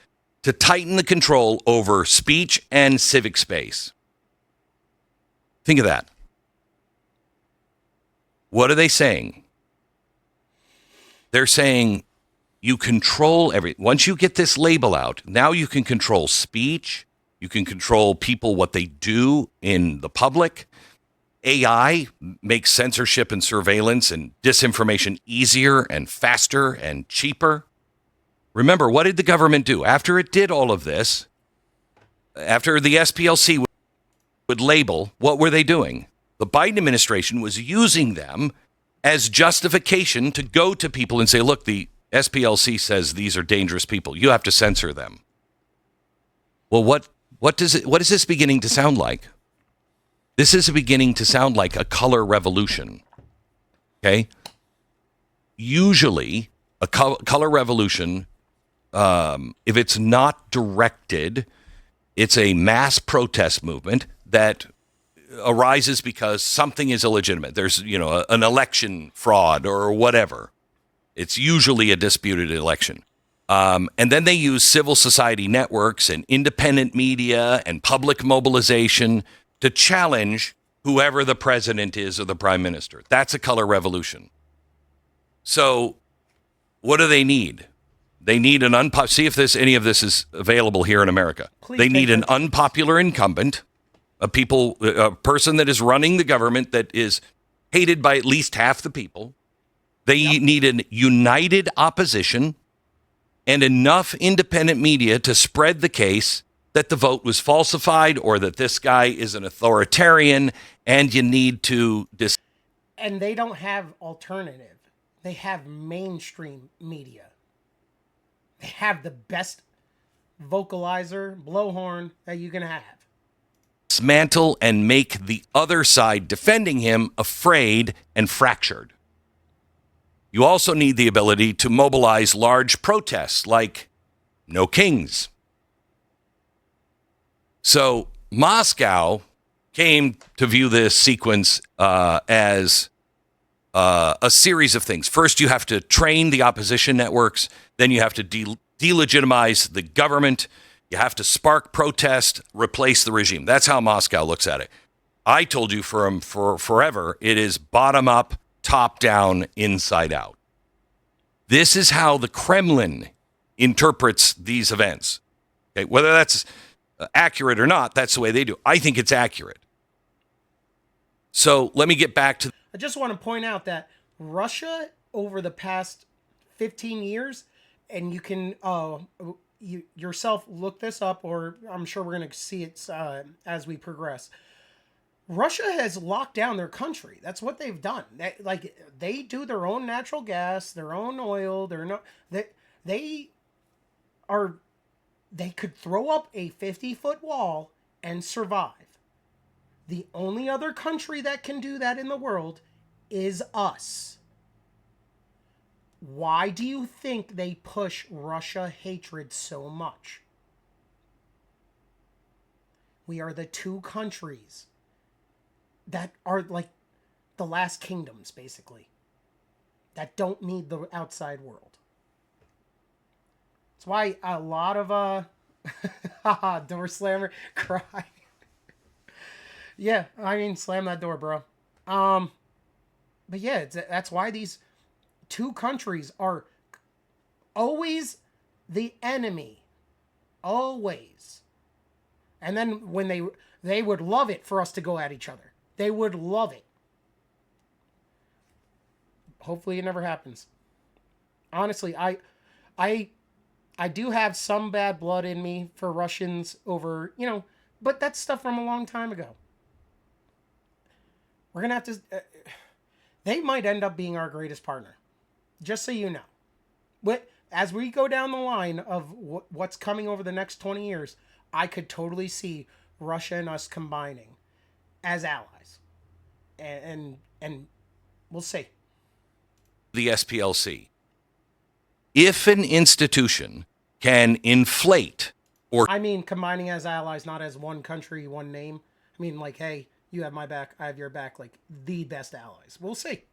to tighten the control over speech and civic space. Think of that. What are they saying? They're saying you control once you get this label out, now you can control speech, You can control people, what they do in the public. AI makes censorship and surveillance and disinformation easier and faster and cheaper. Remember, what did the government do? After it did all of this, after the SPLC would label, what were they doing? The Biden administration was using them as justification to go to people and say, look, the SPLC says these are dangerous people. You have to censor them. Well, what is this beginning to sound like? This is beginning to sound like a color revolution. Okay? Usually, a color revolution, if it's not directed, it's a mass protest movement that arises because something is illegitimate. There's, an election fraud or whatever. It's usually a disputed election. And then they use civil society networks and independent media and public mobilization to challenge whoever the president is or the prime minister. That's a color revolution. So what do they need? They need see if any of this is available here in America. Please they need an unpopular incumbent, a person that is running the government that is hated by at least half the people. They need a united opposition and enough independent media to spread the case that the vote was falsified or that this guy is an authoritarian, and you need to And they don't have alternative. They have mainstream media. They have the best vocalizer, blowhorn that you can have. dismantle and make the other side defending him afraid and fractured. You also need the ability to mobilize large protests like No Kings. So Moscow came to view this sequence as a series of things. First, you have to train the opposition networks. Then you have to delegitimize the government. You have to spark protest, replace the regime. That's how Moscow looks at it. I told you for forever, it is bottom up, top down, inside out. This is how the Kremlin interprets these events. Okay, whether that's accurate or not, that's the way they do. I think it's accurate. So let me get back to... I just want to point out that Russia, over the past 15 years, and you can you yourself look this up, or I'm sure we're going to see it as we progress. Russia has locked down their country. That's what they've done. They do their own natural gas, their own oil. They could throw up a 50-foot wall and survive. The only other country that can do that in the world is us. Why do you think they push Russia hatred so much? We are the two countries that are like the last kingdoms, basically, that don't need the outside world. That's why a lot of door slammer cry. Yeah, I mean, slam that door, bro. But yeah, that's why these two countries are always the enemy. Always. And then when they would love it for us to go at each other. They would love it. Hopefully it never happens. Honestly, I do have some bad blood in me for Russians over, but that's stuff from a long time ago. We're going to have to... they might end up being our greatest partner. Just so you know. But as we go down the line of what's coming over the next 20 years, I could totally see Russia and us combining as allies. And we'll see. The SPLC. If an institution can inflate or... I mean, combining as allies, not as one country, one name. I mean, like, hey, you have my back, I have your back, like the best allies. We'll see.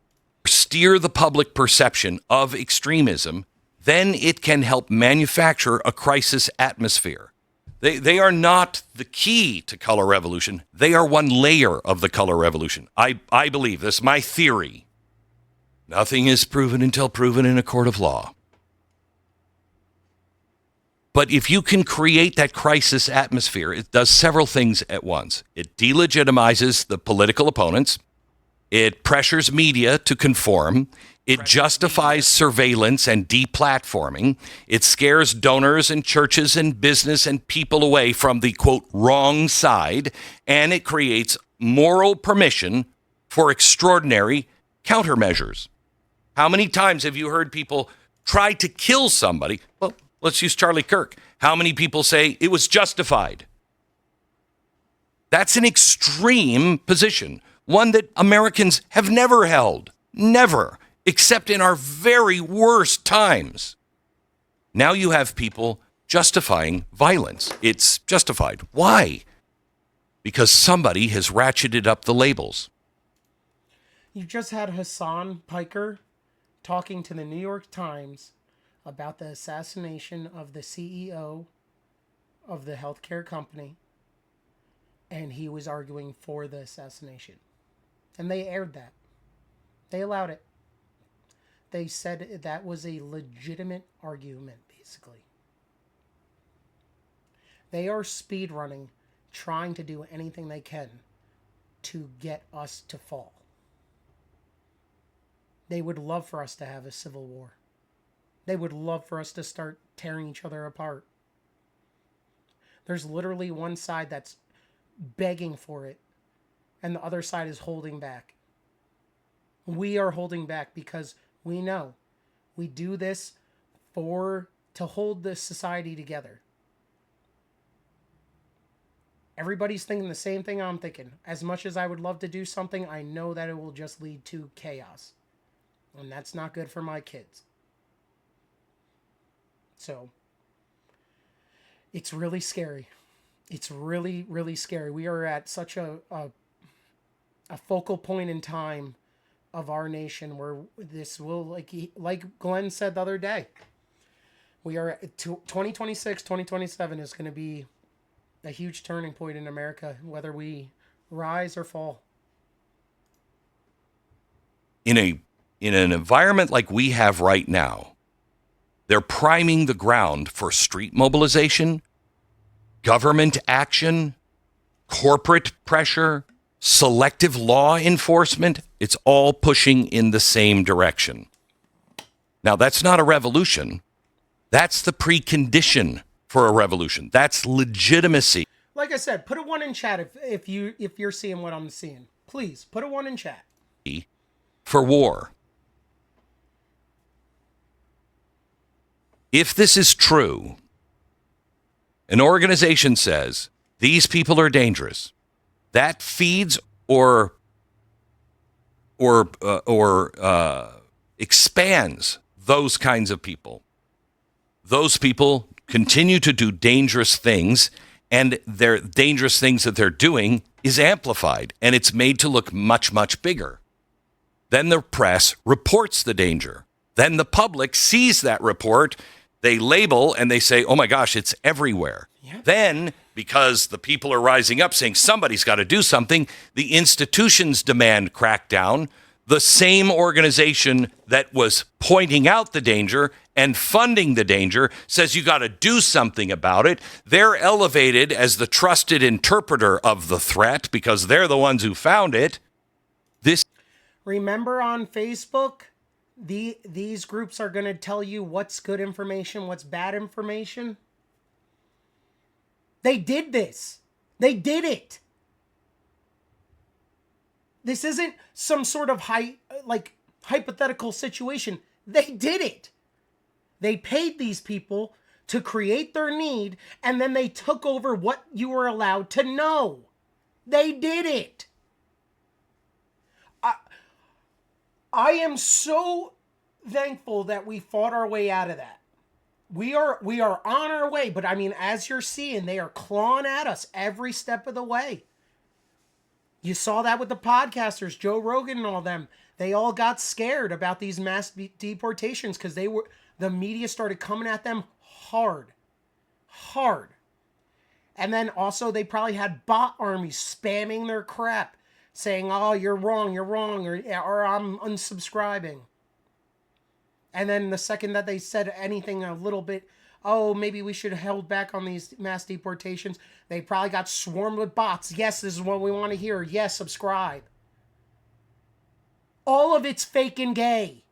Steer the public perception of extremism, then it can help manufacture a crisis atmosphere. They are not the key to color revolution. They are one layer of the color revolution. I believe this, my theory. Nothing is proven until proven in a court of law. But if you can create that crisis atmosphere, it does several things at once. It delegitimizes the political opponents. It pressures media to conform. It justifies surveillance and deplatforming. It scares donors and churches and business and people away from the, quote, wrong side. And it creates moral permission for extraordinary countermeasures. How many times have you heard people try to kill somebody? Well, let's use Charlie Kirk. How many people say it was justified? That's an extreme position, one that Americans have never held, never, except in our very worst times. Now you have people justifying violence. It's justified. Why? Because somebody has ratcheted up the labels. You just had Hassan Piker talking to the New York Times about the assassination of the CEO of the healthcare company, and he was arguing for the assassination. And they aired that. They allowed it. They said that was a legitimate argument, basically. They are speedrunning, trying to do anything they can to get us to fall. They would love for us to have a civil war. They would love for us to start tearing each other apart. There's literally one side that's begging for it, and the other side is holding back. We are holding back because we know we do this to hold this society together. Everybody's thinking the same thing I'm thinking. As much as I would love to do something, I know that it will just lead to chaos. And that's not good for my kids. So, it's really scary. It's really, really scary. We are at such a focal point in time of our nation where this will, like Glenn said the other day, we are at 2026, 2027 is going to be a huge turning point in America, whether we rise or fall. In an environment like we have right now, they're priming the ground for street mobilization, government action, corporate pressure, selective law enforcement. It's all pushing in the same direction. Now, that's not a revolution. That's the precondition for a revolution. That's legitimacy. Like I said, put a 1 in chat if you're seeing what I'm seeing. Please, put a 1 in chat. For war. If this is true, an organization says these people are dangerous, that feeds or expands those kinds of people. Those people continue to do dangerous things, and their dangerous things that they're doing is amplified, and it's made to look much, much bigger. Then the press reports the danger. Then the public sees that report. They label and they say, oh my gosh, it's everywhere. Yep. Then, because the people are rising up saying somebody's got to do something, the institutions demand crackdown. The same organization that was pointing out the danger and funding the danger says you got to do something about it. They're elevated as the trusted interpreter of the threat because they're the ones who found it. Remember on Facebook, these groups are going to tell you what's good information, what's bad information. They did this. They did it. This isn't some sort of hypothetical situation. They did it. They paid these people to create their need, and then they took over what you were allowed to know. They did it. I am so thankful that we fought our way out of that. We are on our way, but I mean, as you're seeing, they are clawing at us every step of the way. You saw that with the podcasters, Joe Rogan and all them. They all got scared about these mass deportations because the media started coming at them hard. And then also they probably had bot armies spamming their crap, saying, oh, you're wrong, or I'm unsubscribing. And then the second that they said anything a little bit oh, maybe we should hold back on these mass deportations. They probably got swarmed with bots. Yes, this is what we want to hear. Yes, subscribe. All of it's fake and gay.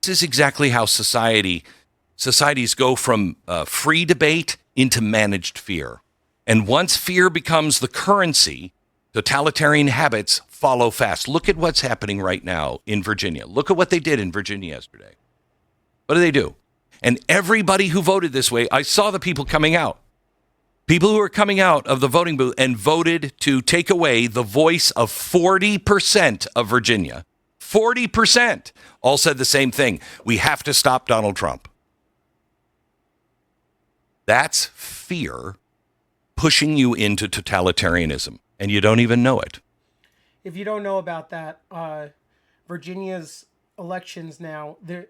This is exactly how societies go from free debate into managed fear. And once fear becomes the currency, totalitarian habits follow fast. Look at what's happening right now in Virginia. Look at what they did in Virginia yesterday. What do they do? And everybody who voted this way, I saw the people coming out. People who are coming out of the voting booth and voted to take away the voice of 40% of Virginia. 40% all said the same thing. We have to stop Donald Trump. That's fear pushing you into totalitarianism, and you don't even know it. If you don't know about that, Virginia's elections now, their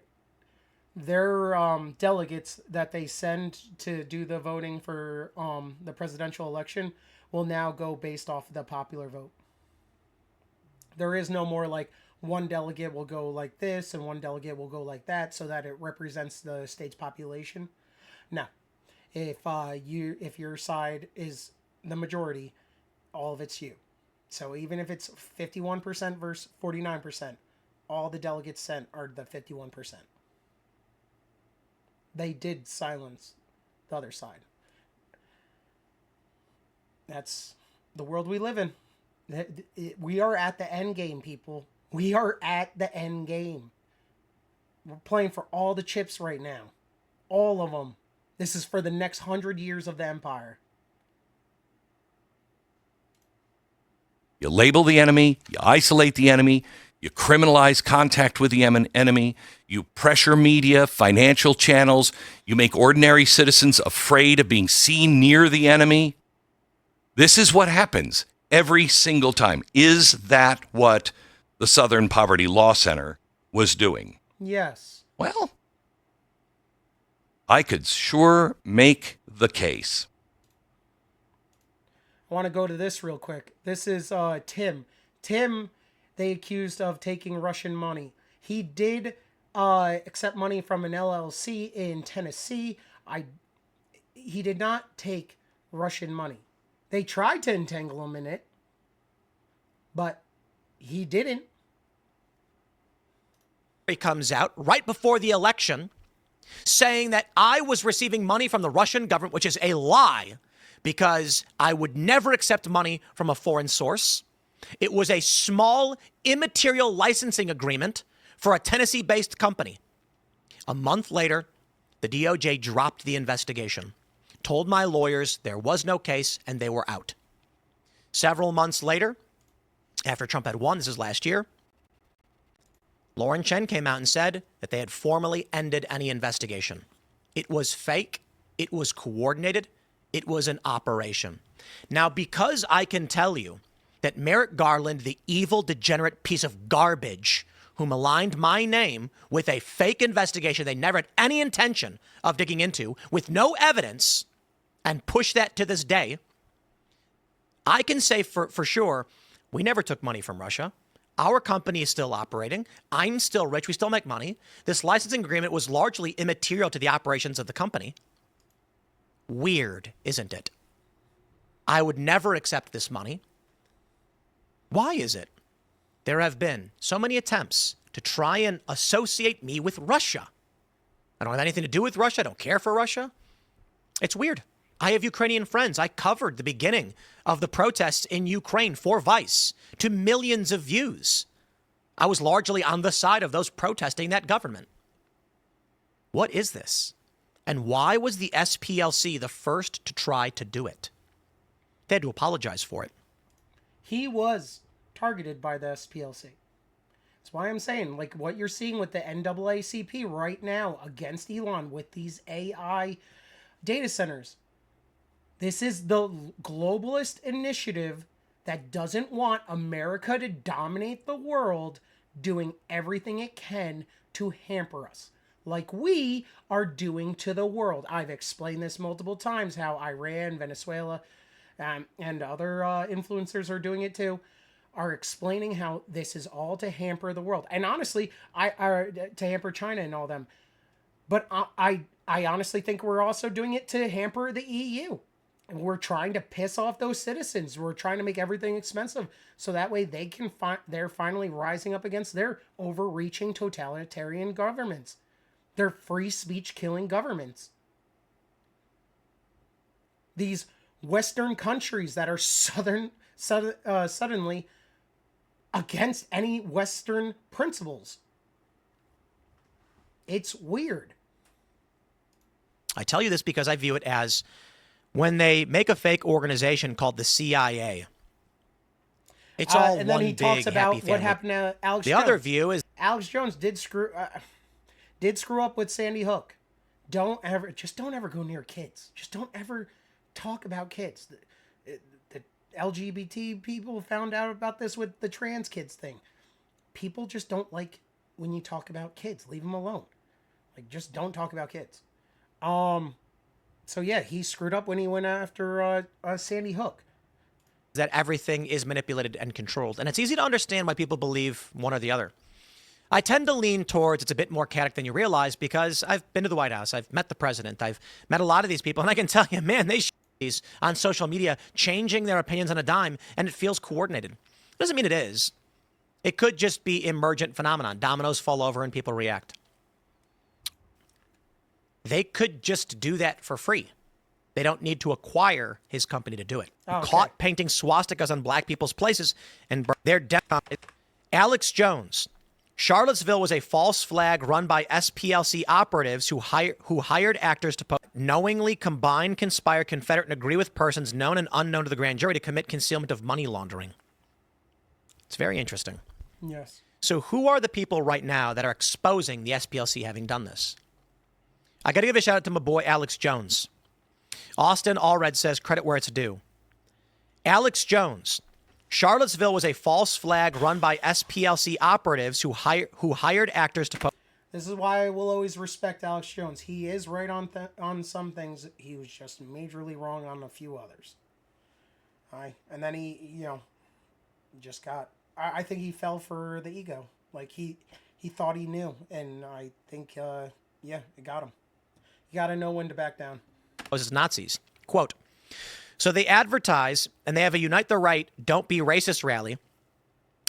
delegates that they send to do the voting for the presidential election will now go based off the popular vote. There is no more like one delegate will go like this and one delegate will go like that so that it represents the state's population. No. If your side is the majority, all of it's you. So even if it's 51% versus 49%, all the delegates sent are the 51%. They did silence the other side. That's the world we live in. We are at the end game, people. We are at the end game. We're playing for all the chips right now. All of them. This is for the next 100 years of the empire. You label the enemy, you isolate the enemy, you criminalize contact with the enemy, you pressure media, financial channels, you make ordinary citizens afraid of being seen near the enemy. This is what happens every single time. Is that what the Southern Poverty Law Center was doing? Yes. Well, I could sure make the case. I want to go to this real quick. This is Tim. Tim, they accused of taking Russian money. He did accept money from an LLC in Tennessee. He did not take Russian money. They tried to entangle him in it, but he didn't. He comes out right before the election saying that I was receiving money from the Russian government, which is a lie, because I would never accept money from a foreign source. It was a small, immaterial licensing agreement for a Tennessee-based company. A month later, the DOJ dropped the investigation, told my lawyers there was no case, and they were out. Several months later, after Trump had won, this is last year, Lauren Chen came out and said that they had formally ended any investigation. It was fake. It was coordinated. It was an operation. Now, because I can tell you that Merrick Garland, the evil, degenerate piece of garbage who maligned my name with a fake investigation they never had any intention of digging into, with no evidence, and push that to this day, I can say for sure we never took money from Russia. Our company is still operating. I'm still rich. We still make money. This licensing agreement was largely immaterial to the operations of the company. Weird, isn't it? I would never accept this money. Why is it? There have been so many attempts to try and associate me with Russia. I don't have anything to do with Russia. I don't care for Russia. It's weird. I have Ukrainian friends. I covered the beginning of the protests in Ukraine for Vice to millions of views. I was largely on the side of those protesting that government. What is this? And why was the SPLC the first to try to do it? They had to apologize for it. He was targeted by the SPLC. That's why I'm saying, like what you're seeing with the NAACP right now against Elon with these AI data centers. This is the globalist initiative that doesn't want America to dominate the world, doing everything it can to hamper us, like we are doing to the world. I've explained this multiple times, how Iran, Venezuela, and other influencers are doing it too. are explaining how this is all to hamper the world. And honestly, to hamper China and all them. But I honestly think we're also doing it to hamper the EU. And we're trying to piss off those citizens. We're trying to make everything expensive so that way they can they're finally rising up against their overreaching totalitarian governments. Their free speech killing governments. These Western countries that are suddenly against any Western principles. It's weird. I tell you this because I view it as when they make a fake organization called the CIA. It's all and then one he big talks about happy family. what happened to Alex The Jones. other view is Alex Jones did screw up with Sandy Hook. Don't ever go near kids. Just don't ever talk about kids. The LGBT people found out about this with the trans kids thing. People just don't like when you talk about kids. Leave them alone. Like, just don't talk about kids. So yeah, he screwed up when he went after Sandy Hook. that everything is manipulated and controlled. And it's easy to understand why people believe one or the other. I tend to lean towards it's a bit more chaotic than you realize because I've been to the White House. I've met the president. I've met a lot of these people. And I can tell you, man, they these on social media, changing their opinions on a dime, and it feels coordinated. Doesn't mean it is. It could just be emergent phenomenon. Dominoes fall over and people react. They could just do that for free. They don't need to acquire his company to do it. Okay. Caught painting swastikas on black people's places and they're dead. Alex Jones. Charlottesville was a false flag run by SPLC operatives who hired actors to knowingly combine, conspire, confederate, and agree with persons known and unknown to the grand jury to commit concealment of money laundering. It's very interesting. Yes. So who are the people right now that are exposing the SPLC having done this? I got to give a shout out to my boy Alex Jones. Austin Allred says credit where it's due. Alex Jones. Charlottesville was a false flag run by SPLC operatives who hired actors to post. This is why I will always respect Alex Jones. He is right on some things. He was just majorly wrong on a few others. And then he just got. I think he fell for the ego. Like he thought he knew, and I think it got him. You got to know when to back down. As Nazis. Quote. So they advertise and they have a Unite the Right, Don't Be Racist rally.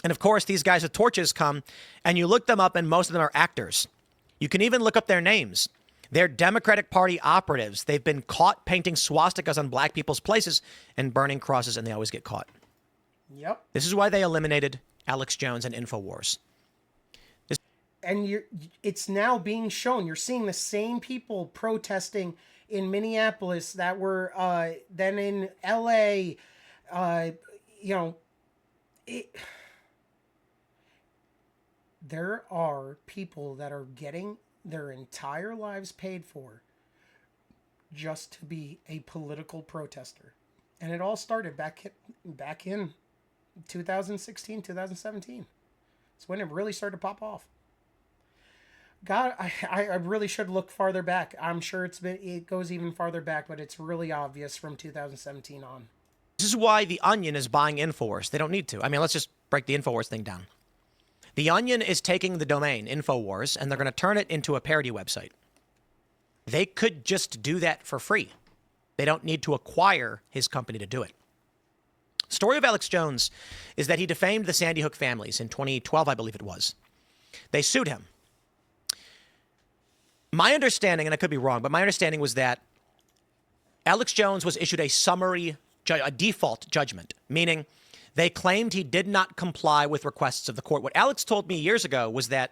And of course, these guys with torches come and you look them up and most of them are actors. You can even look up their names. They're Democratic Party operatives. They've been caught painting swastikas on black people's places and burning crosses, and they always get caught. Yep. This is why they eliminated Alex Jones and InfoWars. And it's now being shown. You're seeing the same people protesting in Minneapolis that were then in LA. There are people that are getting their entire lives paid for just to be a political protester. And it all started back in 2016, 2017. It's when it really started to pop off. God, I really should look farther back. I'm sure it goes even farther back, but it's really obvious from 2017 on. This is why The Onion is buying InfoWars. They don't need to. I mean, let's just break the InfoWars thing down. The Onion is taking the domain InfoWars, and they're going to turn it into a parody website. They could just do that for free. They don't need to acquire his company to do it. Story of Alex Jones is that he defamed the Sandy Hook families in 2012, I believe it was. They sued him. My understanding, and I could be wrong, but my understanding was that Alex Jones was issued a default judgment, meaning they claimed he did not comply with requests of the court. What Alex told me years ago was that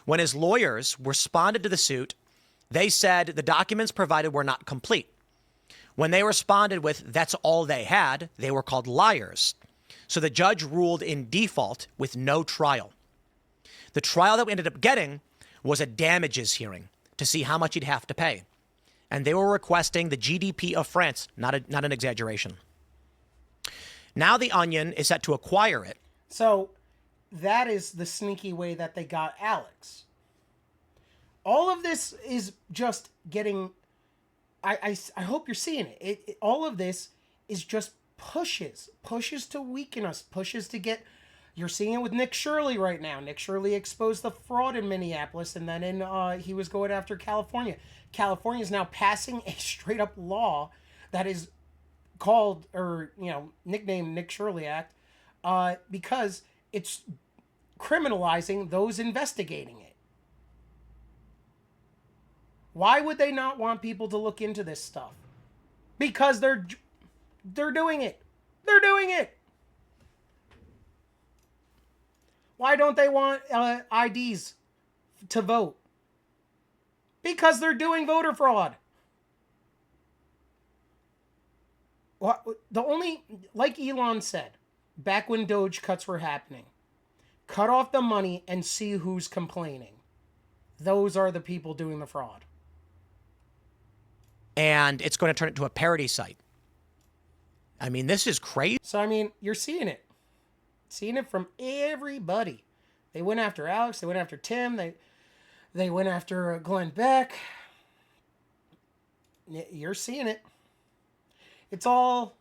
when his lawyers responded to the suit, they said the documents provided were not complete. When they responded with, that's all they had, they were called liars. So the judge ruled in default with no trial. The trial that we ended up getting was a damages hearing to see how much he'd have to pay. And they were requesting the GDP of France, not an exaggeration. Now The Onion is set to acquire it. So that is the sneaky way that they got Alex. All of this is just getting... I hope you're seeing it. All of this is just pushes to weaken us, pushes to get You're seeing it with Nick Shirley right now. Nick Shirley exposed the fraud in Minneapolis, and then he was going after California. California is now passing a straight up law that is called, or nicknamed Nick Shirley Act, because it's criminalizing those investigating it. Why would they not want people to look into this stuff? Because they're doing it. They're doing it. Why don't they want IDs to vote? Because they're doing voter fraud. Like Elon said, back when Doge cuts were happening, cut off the money and see who's complaining. Those are the people doing the fraud. And it's going to turn it into a parody site. I mean, this is crazy. So, I mean, you're seeing it. Seeing it from everybody. They went after Alex. They went after Tim. They went after Glenn Beck. You're seeing it. It's all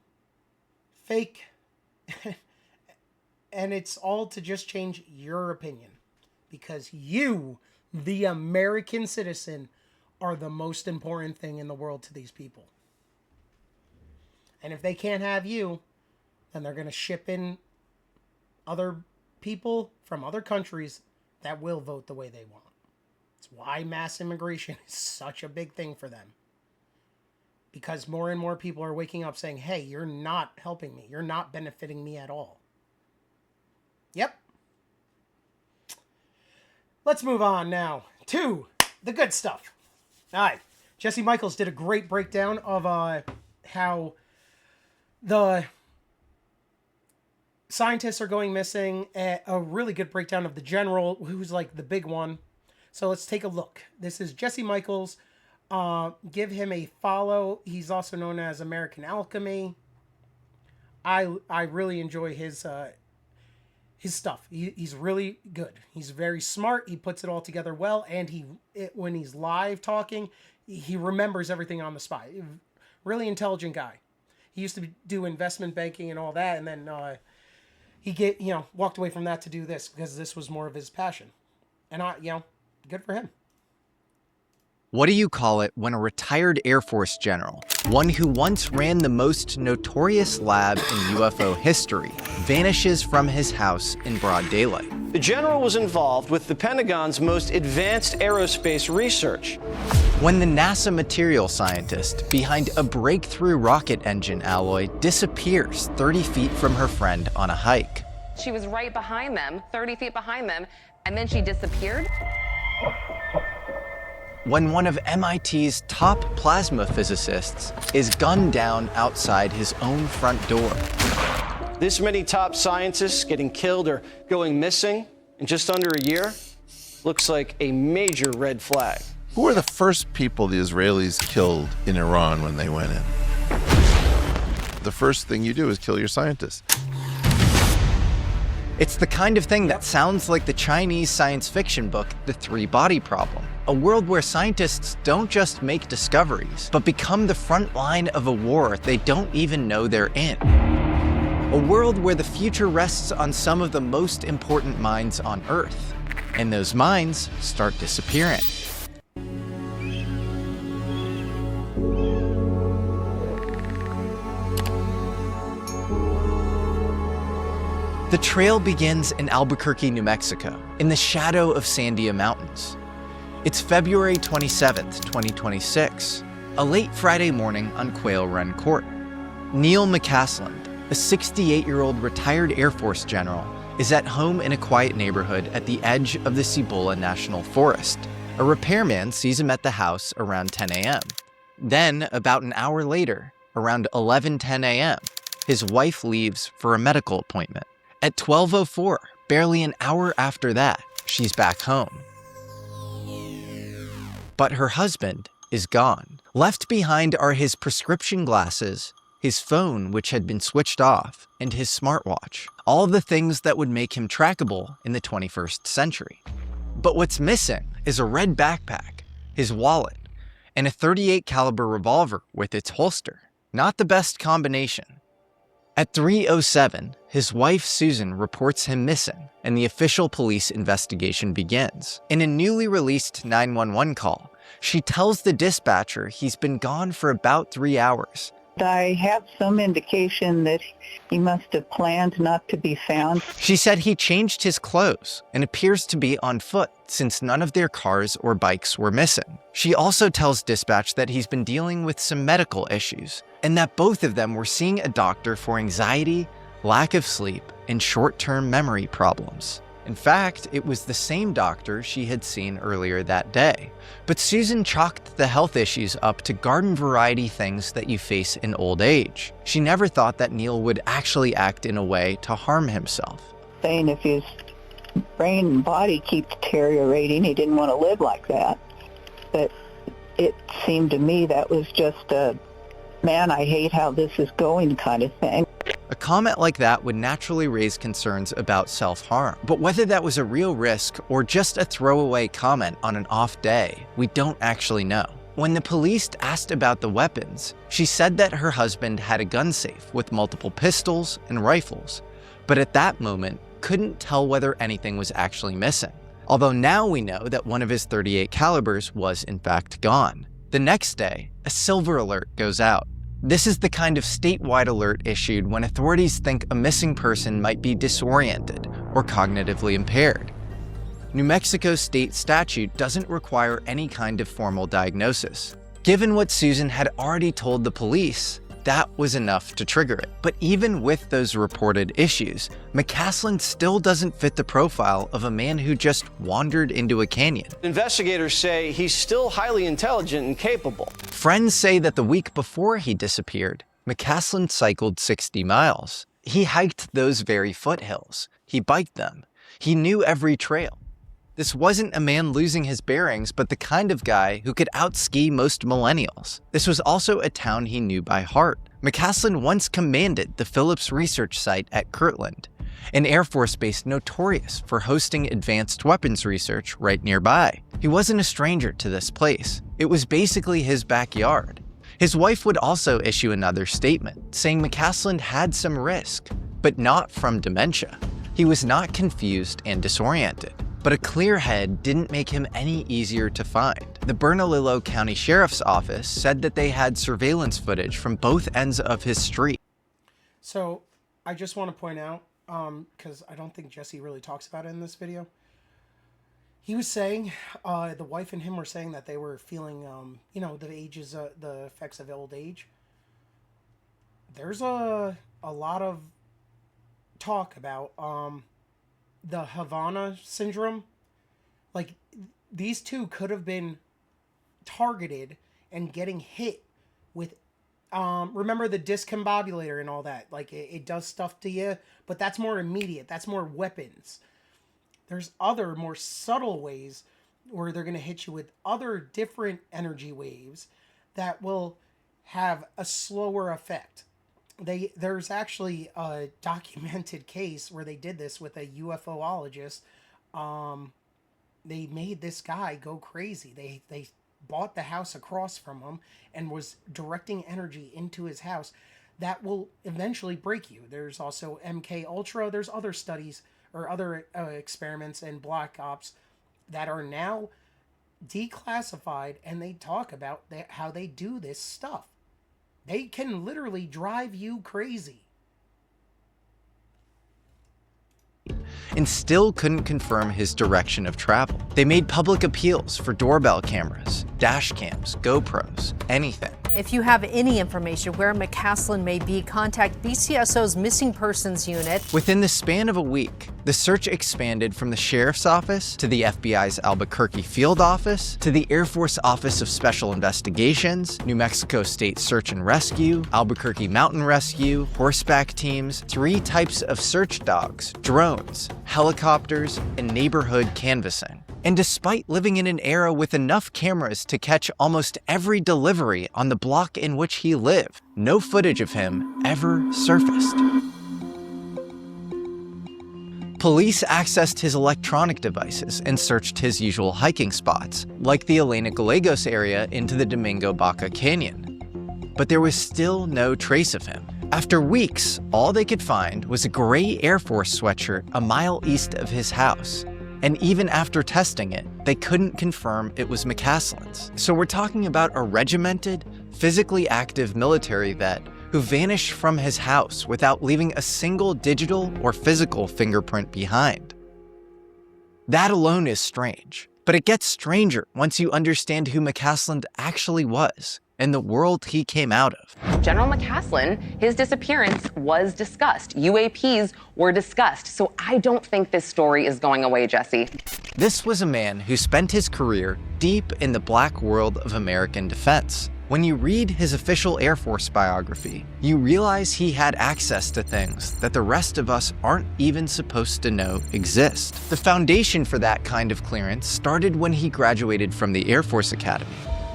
fake. And it's all to just change your opinion. Because you, the American citizen, are the most important thing in the world to these people. And if they can't have you, then they're going to ship in other people from other countries that will vote the way they want. It's why mass immigration is such a big thing for them. Because more and more people are waking up saying, hey, you're not helping me. You're not benefiting me at all. Yep. Let's move on now to the good stuff. All right. Jesse Michaels did a great breakdown of how the scientists are going missing. A really good breakdown of the general, who's like the big one. So let's take a look. This is Jesse Michaels. Give him a follow. He's also known as American Alchemy. I really enjoy his stuff. He's really good. He's very smart. He puts it all together well, and when he's live talking, he remembers everything on the spot. Really intelligent guy. He used to do investment banking and all that, and then he walked away from that to do this because this was more of his passion. And good for him. What do you call it when a retired Air Force general, one who once ran the most notorious lab in UFO history, vanishes from his house in broad daylight? The general was involved with the Pentagon's most advanced aerospace research. When the NASA material scientist behind a breakthrough rocket engine alloy disappears 30 feet from her friend on a hike. She was right behind them, 30 feet behind them, and then she disappeared. When one of MIT's top plasma physicists is gunned down outside his own front door. This many top scientists getting killed or going missing in just under a year looks like a major red flag. Who were the first people the Israelis killed in Iran when they went in? The first thing you do is kill your scientists. It's the kind of thing that sounds like the Chinese science fiction book, The Three-Body Problem. A world where scientists don't just make discoveries, but become the front line of a war they don't even know they're in. A world where the future rests on some of the most important minds on Earth, and those minds start disappearing. The trail begins in Albuquerque, New Mexico, in the shadow of Sandia Mountains. It's February 27th, 2026, a late Friday morning on Quail Run Court. Neil McCasland, a 68-year-old retired Air Force general, is at home in a quiet neighborhood at the edge of the Cibola National Forest. A repairman sees him at the house around 10 a.m. Then, about an hour later, around 11:10 a.m., his wife leaves for a medical appointment. At 12:04, barely an hour after that, she's back home. But her husband is gone. Left behind are his prescription glasses, his phone, which had been switched off, and his smartwatch. All the things that would make him trackable in the 21st century. But what's missing is a red backpack, his wallet, and a .38 caliber revolver with its holster. Not the best combination. At 3:07, his wife Susan reports him missing, and the official police investigation begins. In a newly released 911 call, she tells the dispatcher he's been gone for about 3 hours. I have some indication that he must have planned not to be found. She said he changed his clothes and appears to be on foot since none of their cars or bikes were missing. She also tells dispatch that he's been dealing with some medical issues and that both of them were seeing a doctor for anxiety, lack of sleep, and short-term memory problems. In fact, it was the same doctor she had seen earlier that day. But Susan chalked the health issues up to garden variety things that you face in old age. She never thought that Neil would actually act in a way to harm himself. Saying if his brain and body keep deteriorating, he didn't want to live like that. But it seemed to me that was just a, man, I hate how this is going kind of thing. A comment like that would naturally raise concerns about self-harm. But whether that was a real risk or just a throwaway comment on an off day, we don't actually know. When the police asked about the weapons, she said that her husband had a gun safe with multiple pistols and rifles, but at that moment couldn't tell whether anything was actually missing. Although now we know that one of his .38 calibers was in fact gone. The next day, a silver alert goes out. This is the kind of statewide alert issued when authorities think a missing person might be disoriented or cognitively impaired. New Mexico state statute doesn't require any kind of formal diagnosis. Given what Susan had already told the police, that was enough to trigger it. But even with those reported issues, McCaslin still doesn't fit the profile of a man who just wandered into a canyon. Investigators say he's still highly intelligent and capable. Friends say that the week before he disappeared, McCaslin cycled 60 miles. He hiked those very foothills. He biked them. He knew every trail. This wasn't a man losing his bearings, but the kind of guy who could outski most millennials. This was also a town he knew by heart. McCaslin once commanded the Phillips Research Site at Kirtland, an Air Force base notorious for hosting advanced weapons research right nearby. He wasn't a stranger to this place. It was basically his backyard. His wife would also issue another statement, saying McCaslin had some risk, but not from dementia. He was not confused and disoriented. But a clear head didn't make him any easier to find. The Bernalillo County Sheriff's Office said that they had surveillance footage from both ends of his street. So I just want to point out, because I don't think Jesse really talks about it in this video. He was saying, the wife and him were saying that they were feeling, the effects of old age. There's a lot of talk about, the Havana syndrome. Like, these two could have been targeted and getting hit with, remember the discombobulator and all that? Like, it does stuff to you, but that's more immediate. That's more weapons. There's other more subtle ways where they're going to hit you with other different energy waves that will have a slower effect. There's actually a documented case where they did this with a UFOologist. They made this guy go crazy. They bought the house across from him and was directing energy into his house that will eventually break you. There's also MK Ultra. There's other studies or other experiments in Black Ops that are now declassified, and they talk about how they do this stuff. They can literally drive you crazy. And still couldn't confirm his direction of travel. They made public appeals for doorbell cameras, dash cams, GoPros, anything. If you have any information where McCaslin may be, contact BCSO's Missing Persons Unit. Within the span of a week, the search expanded from the Sheriff's Office to the FBI's Albuquerque Field Office to the Air Force Office of Special Investigations, New Mexico State Search and Rescue, Albuquerque Mountain Rescue, horseback teams, 3 types of search dogs, drones, helicopters, and neighborhood canvassing. And despite living in an era with enough cameras to catch almost every delivery on the block in which he lived, no footage of him ever surfaced. Police accessed his electronic devices and searched his usual hiking spots, like the Elena Gallegos area into the Domingo Baca Canyon. But there was still no trace of him. After weeks, all they could find was a gray Air Force sweatshirt a mile east of his house. And even after testing it, they couldn't confirm it was McCaslin's. So we're talking about a regimented, physically active military vet who vanished from his house without leaving a single digital or physical fingerprint behind. That alone is strange, but it gets stranger once you understand who McCaslin actually was and the world he came out of. General McCaslin, his disappearance was discussed. UAPs were discussed. So I don't think this story is going away, Jesse. This was a man who spent his career deep in the black world of American defense. When you read his official Air Force biography, you realize he had access to things that the rest of us aren't even supposed to know exist. The foundation for that kind of clearance started when he graduated from the Air Force Academy,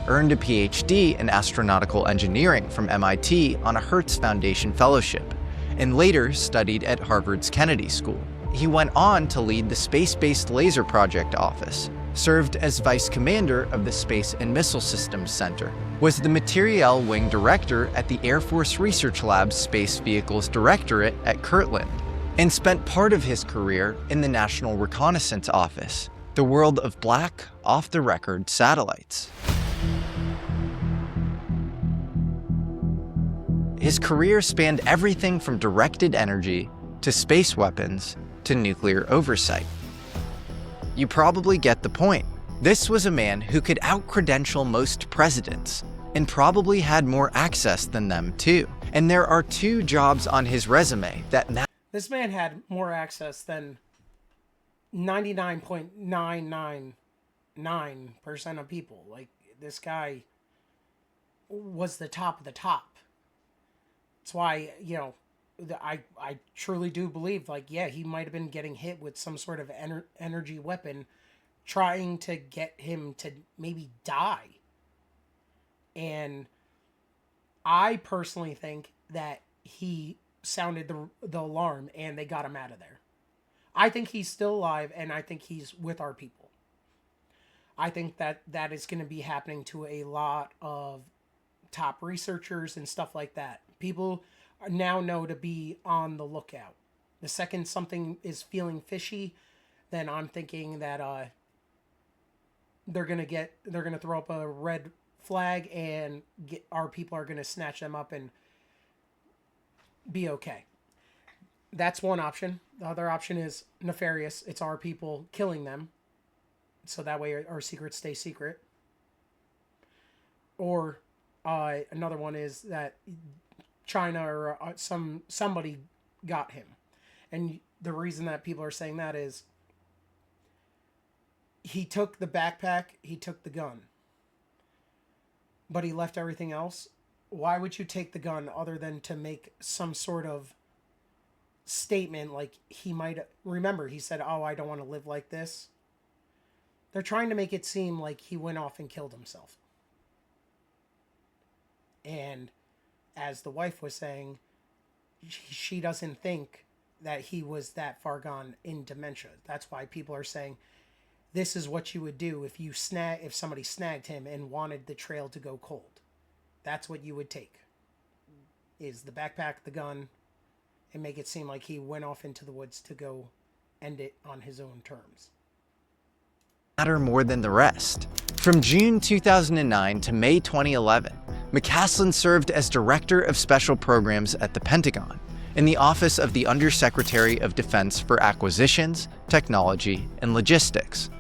earned a PhD in astronautical engineering from MIT on a Hertz Foundation fellowship, and later studied at Harvard's Kennedy School. He went on to lead the Space-Based Laser Project Office, served as Vice Commander of the Space and Missile Systems Center, was the Materiel Wing Director at the Air Force Research Lab's Space Vehicles Directorate at Kirtland, and spent part of his career in the National Reconnaissance Office, the world of black, off-the-record satellites. His career spanned everything from directed energy to space weapons to nuclear oversight. You probably get the point. This was a man who could out-credential most presidents and probably had more access than them too. And there are two jobs on his resume that matter. This man had more access than 99.999% of people. Like, this guy was the top of the top. That's why, you know, I truly do believe, like, yeah, he might have been getting hit with some sort of energy weapon trying to get him to maybe die. And I personally think that he sounded the alarm and they got him out of there. I think he's still alive, and I think he's with our people. I think that is going to be happening to a lot of top researchers and stuff like that. People now know to be on the lookout. The second something is feeling fishy, then I'm thinking that they're gonna throw up a red flag, and our people are gonna snatch them up and be okay. That's one option. The other option is nefarious. It's our people killing them, so that way our secrets stay secret. Or another one is that China or somebody got him. And the reason that people are saying that is he took the backpack, he took the gun, but he left everything else. Why would you take the gun other than to make some sort of statement? Like, he might remember, he said, "Oh, I don't want to live like this." They're trying to make it seem like he went off and killed himself. And as the wife was saying, she doesn't think that he was that far gone in dementia. That's why people are saying this is what you would do if somebody snagged him and wanted the trail to go cold. That's what you would take, is the backpack, the gun, and make it seem like he went off into the woods to go end it on his own terms. Matter more than the rest. From June 2009 to May 2011, McCaslin served as Director of Special Programs at the Pentagon in the Office of the Undersecretary of Defense for Acquisitions, Technology, and Logistics.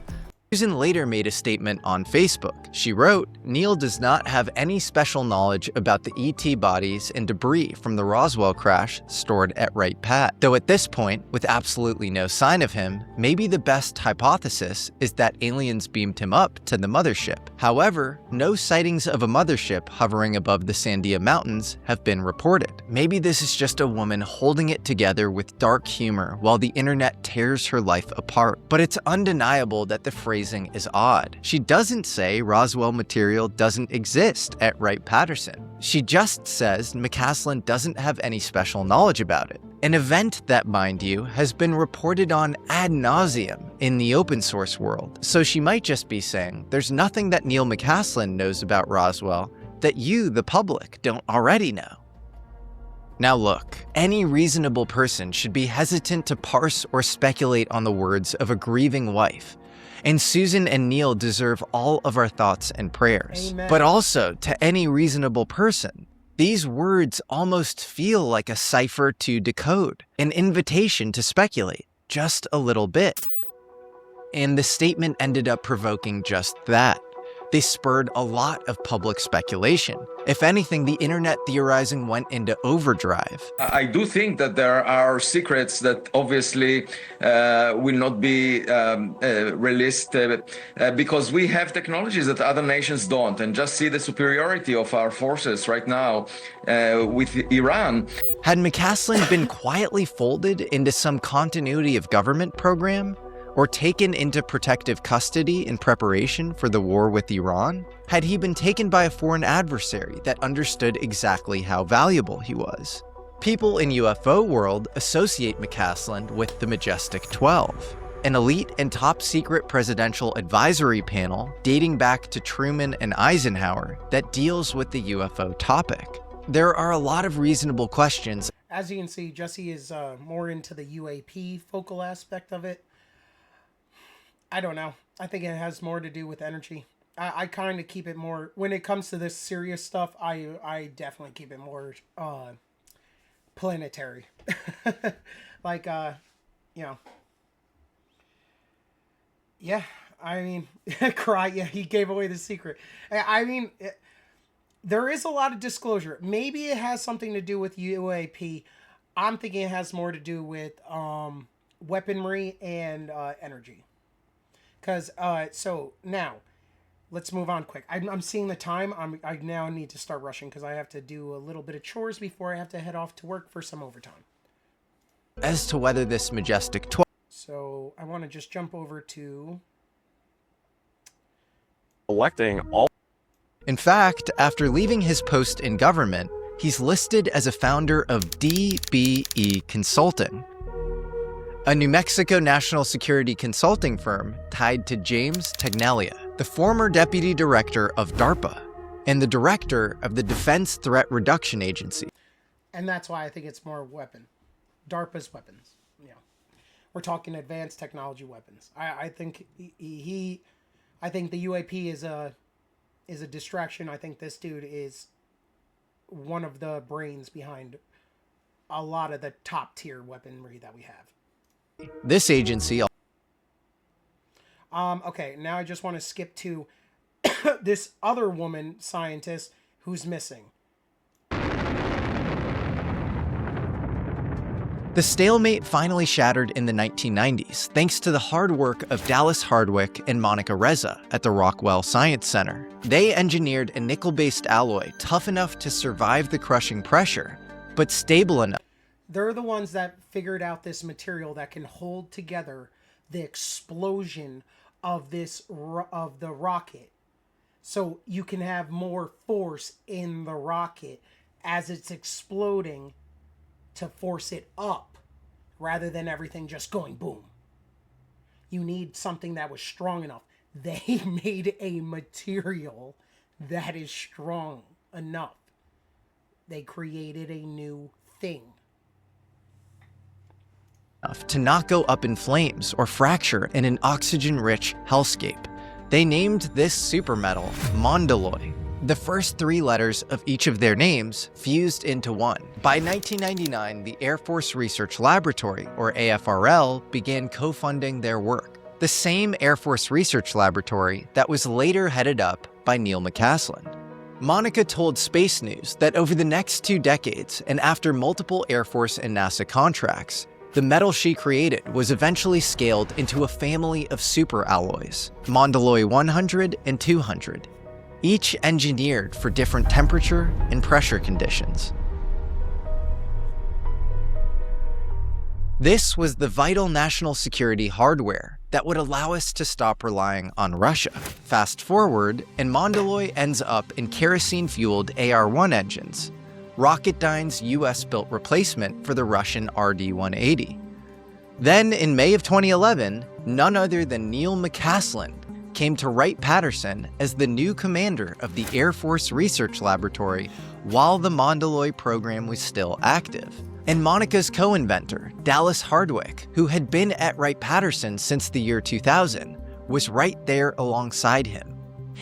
Susan later made a statement on Facebook. She wrote, "Neil does not have any special knowledge about the ET bodies and debris from the Roswell crash stored at Wright Pat. Though at this point, with absolutely no sign of him, maybe the best hypothesis is that aliens beamed him up to the mothership. However, no sightings of a mothership hovering above the Sandia Mountains have been reported. Maybe this is just a woman holding it together with dark humor while the internet tears her life apart. But it's undeniable that the phrasing is odd. She doesn't say Roswell material doesn't exist at Wright-Patterson. She just says McCaslin doesn't have any special knowledge about it. An event that, mind you, has been reported on ad nauseum in the open source world. So she might just be saying there's nothing that Neil McCaslin knows about Roswell that you, the public, don't already know." Now look, any reasonable person should be hesitant to parse or speculate on the words of a grieving wife. And Susan and Neil deserve all of our thoughts and prayers. Amen. But also, to any reasonable person, these words almost feel like a cipher to decode, an invitation to speculate, just a little bit. And the statement ended up provoking just that. They spurred a lot of public speculation. If anything, the internet theorizing went into overdrive. I do think that there are secrets that obviously will not be released because we have technologies that other nations don't. And just see the superiority of our forces right now with Iran. Had McCaslin been quietly folded into some continuity of government program? Or taken into protective custody in preparation for the war with Iran? Had he been taken by a foreign adversary that understood exactly how valuable he was? People in UFO world associate McCaslin with the Majestic 12, an elite and top secret presidential advisory panel dating back to Truman and Eisenhower that deals with the UFO topic. There are a lot of reasonable questions. As you can see, Jesse is more into the UAP focal aspect of it. I don't know. I think it has more to do with energy. I kind of keep it more, when it comes to this serious stuff, I definitely keep it more planetary. Like, you know. Yeah, I mean, cry, yeah, he gave away the secret. I mean, there is a lot of disclosure. Maybe it has something to do with UAP. I'm thinking it has more to do with weaponry and energy. Because, so now, let's move on quick. I'm seeing the time. I now need to start rushing because I have to do a little bit of chores before I have to head off to work for some overtime. As to whether this Majestic 12... So, I want to just jump over to... Electing all... In fact, after leaving his post in government, he's listed as a founder of DBE Consulting, a New Mexico national security consulting firm tied to James Tegnalia, the former deputy director of DARPA and the director of the Defense Threat Reduction Agency. And that's why I think it's more weapon. DARPA's weapons. Yeah. We're talking advanced technology weapons. I think I think the UAP is a distraction. I think this dude is one of the brains behind a lot of the top tier weaponry that we have. This agency... Okay, now I just want to skip to this other woman scientist who's missing. The stalemate finally shattered in the 1990s thanks to the hard work of Dallas Hardwick and Monica Reza at the Rockwell Science Center. They engineered a nickel-based alloy tough enough to survive the crushing pressure, but stable enough. They're the ones that figured out this material that can hold together the explosion of the rocket. So you can have more force in the rocket as it's exploding to force it up rather than everything just going boom. You need something that was strong enough. They made a material that is strong enough. They created a new thing. To not go up in flames or fracture in an oxygen-rich hellscape. They named this supermetal Mondoloy, the first three letters of each of their names fused into one. By 1999, the Air Force Research Laboratory, or AFRL, began co-funding their work. The same Air Force Research Laboratory that was later headed up by Neil McCaslin. Monica told Space News that over the next 2 decades, and after multiple Air Force and NASA contracts, the metal she created was eventually scaled into a family of superalloys, Mondoloy 100 and 200, each engineered for different temperature and pressure conditions. This was the vital national security hardware that would allow us to stop relying on Russia. Fast forward, and Mondoloy ends up in kerosene-fueled AR-1 engines, Rocketdyne's US-built replacement for the Russian RD-180. Then, in May of 2011, none other than Neil McCaslin came to Wright-Patterson as the new commander of the Air Force Research Laboratory while the Mongoloid program was still active. And Monica's co-inventor, Dallas Hardwick, who had been at Wright-Patterson since the year 2000, was right there alongside him,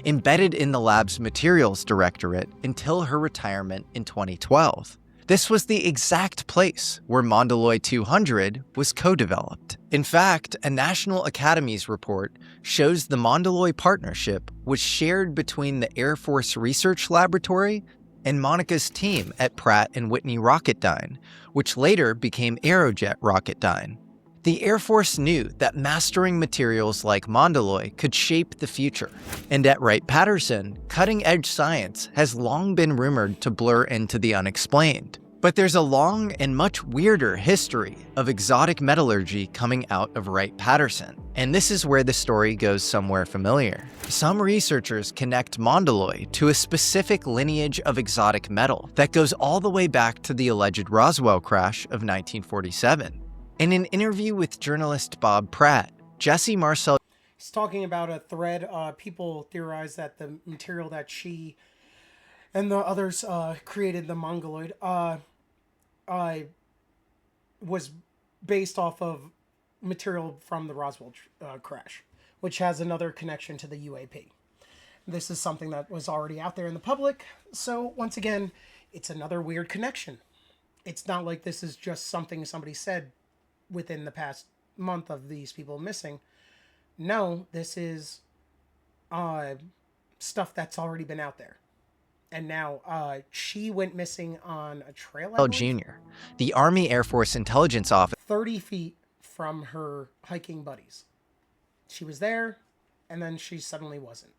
embedded in the lab's materials directorate until her retirement in 2012. This was the exact place where Mongoloid 200 was co-developed. In fact, a National Academies report shows the Mongoloid partnership was shared between the Air Force Research Laboratory and Monica's team at Pratt & Whitney Rocketdyne, which later became Aerojet Rocketdyne. The Air Force knew that mastering materials like Mongoloid could shape the future, and at Wright-Patterson, cutting-edge science has long been rumored to blur into the unexplained. But there's a long and much weirder history of exotic metallurgy coming out of Wright-Patterson, and this is where the story goes somewhere familiar. Some researchers connect Mongoloid to a specific lineage of exotic metal that goes all the way back to the alleged Roswell crash of 1947. In an interview with journalist Bob Pratt, Jesse Marcel... He's talking about a thread. People theorize that the material that she and the others created, the Mongoloid, was based off of material from the Roswell crash, which has another connection to the UAP. This is something that was already out there in the public. So once again, it's another weird connection. It's not like this is just something somebody said within the past month of these people missing. No, this is stuff that's already been out there. And now she went missing on a trail. Jr., the Army Air Force Intelligence Officer, 30 feet from her hiking buddies. She was there, and then she suddenly wasn't.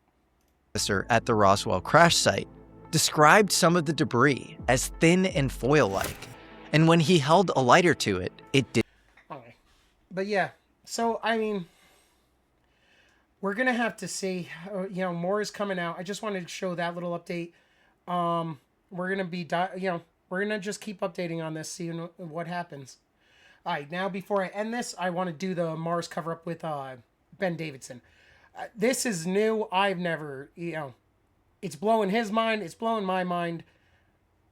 At the Roswell crash site, described some of the debris as thin and foil-like. And when he held a lighter to it, it did. Okay. But yeah, so I mean, we're gonna have to see. More is coming out. I just wanted to show that little update. We're gonna be, we're gonna just keep updating on this, seeing what happens. All right, now before I end this, I want to do the Mars cover up with Ben Davidson. This is new. I've never, it's blowing his mind. It's blowing my mind.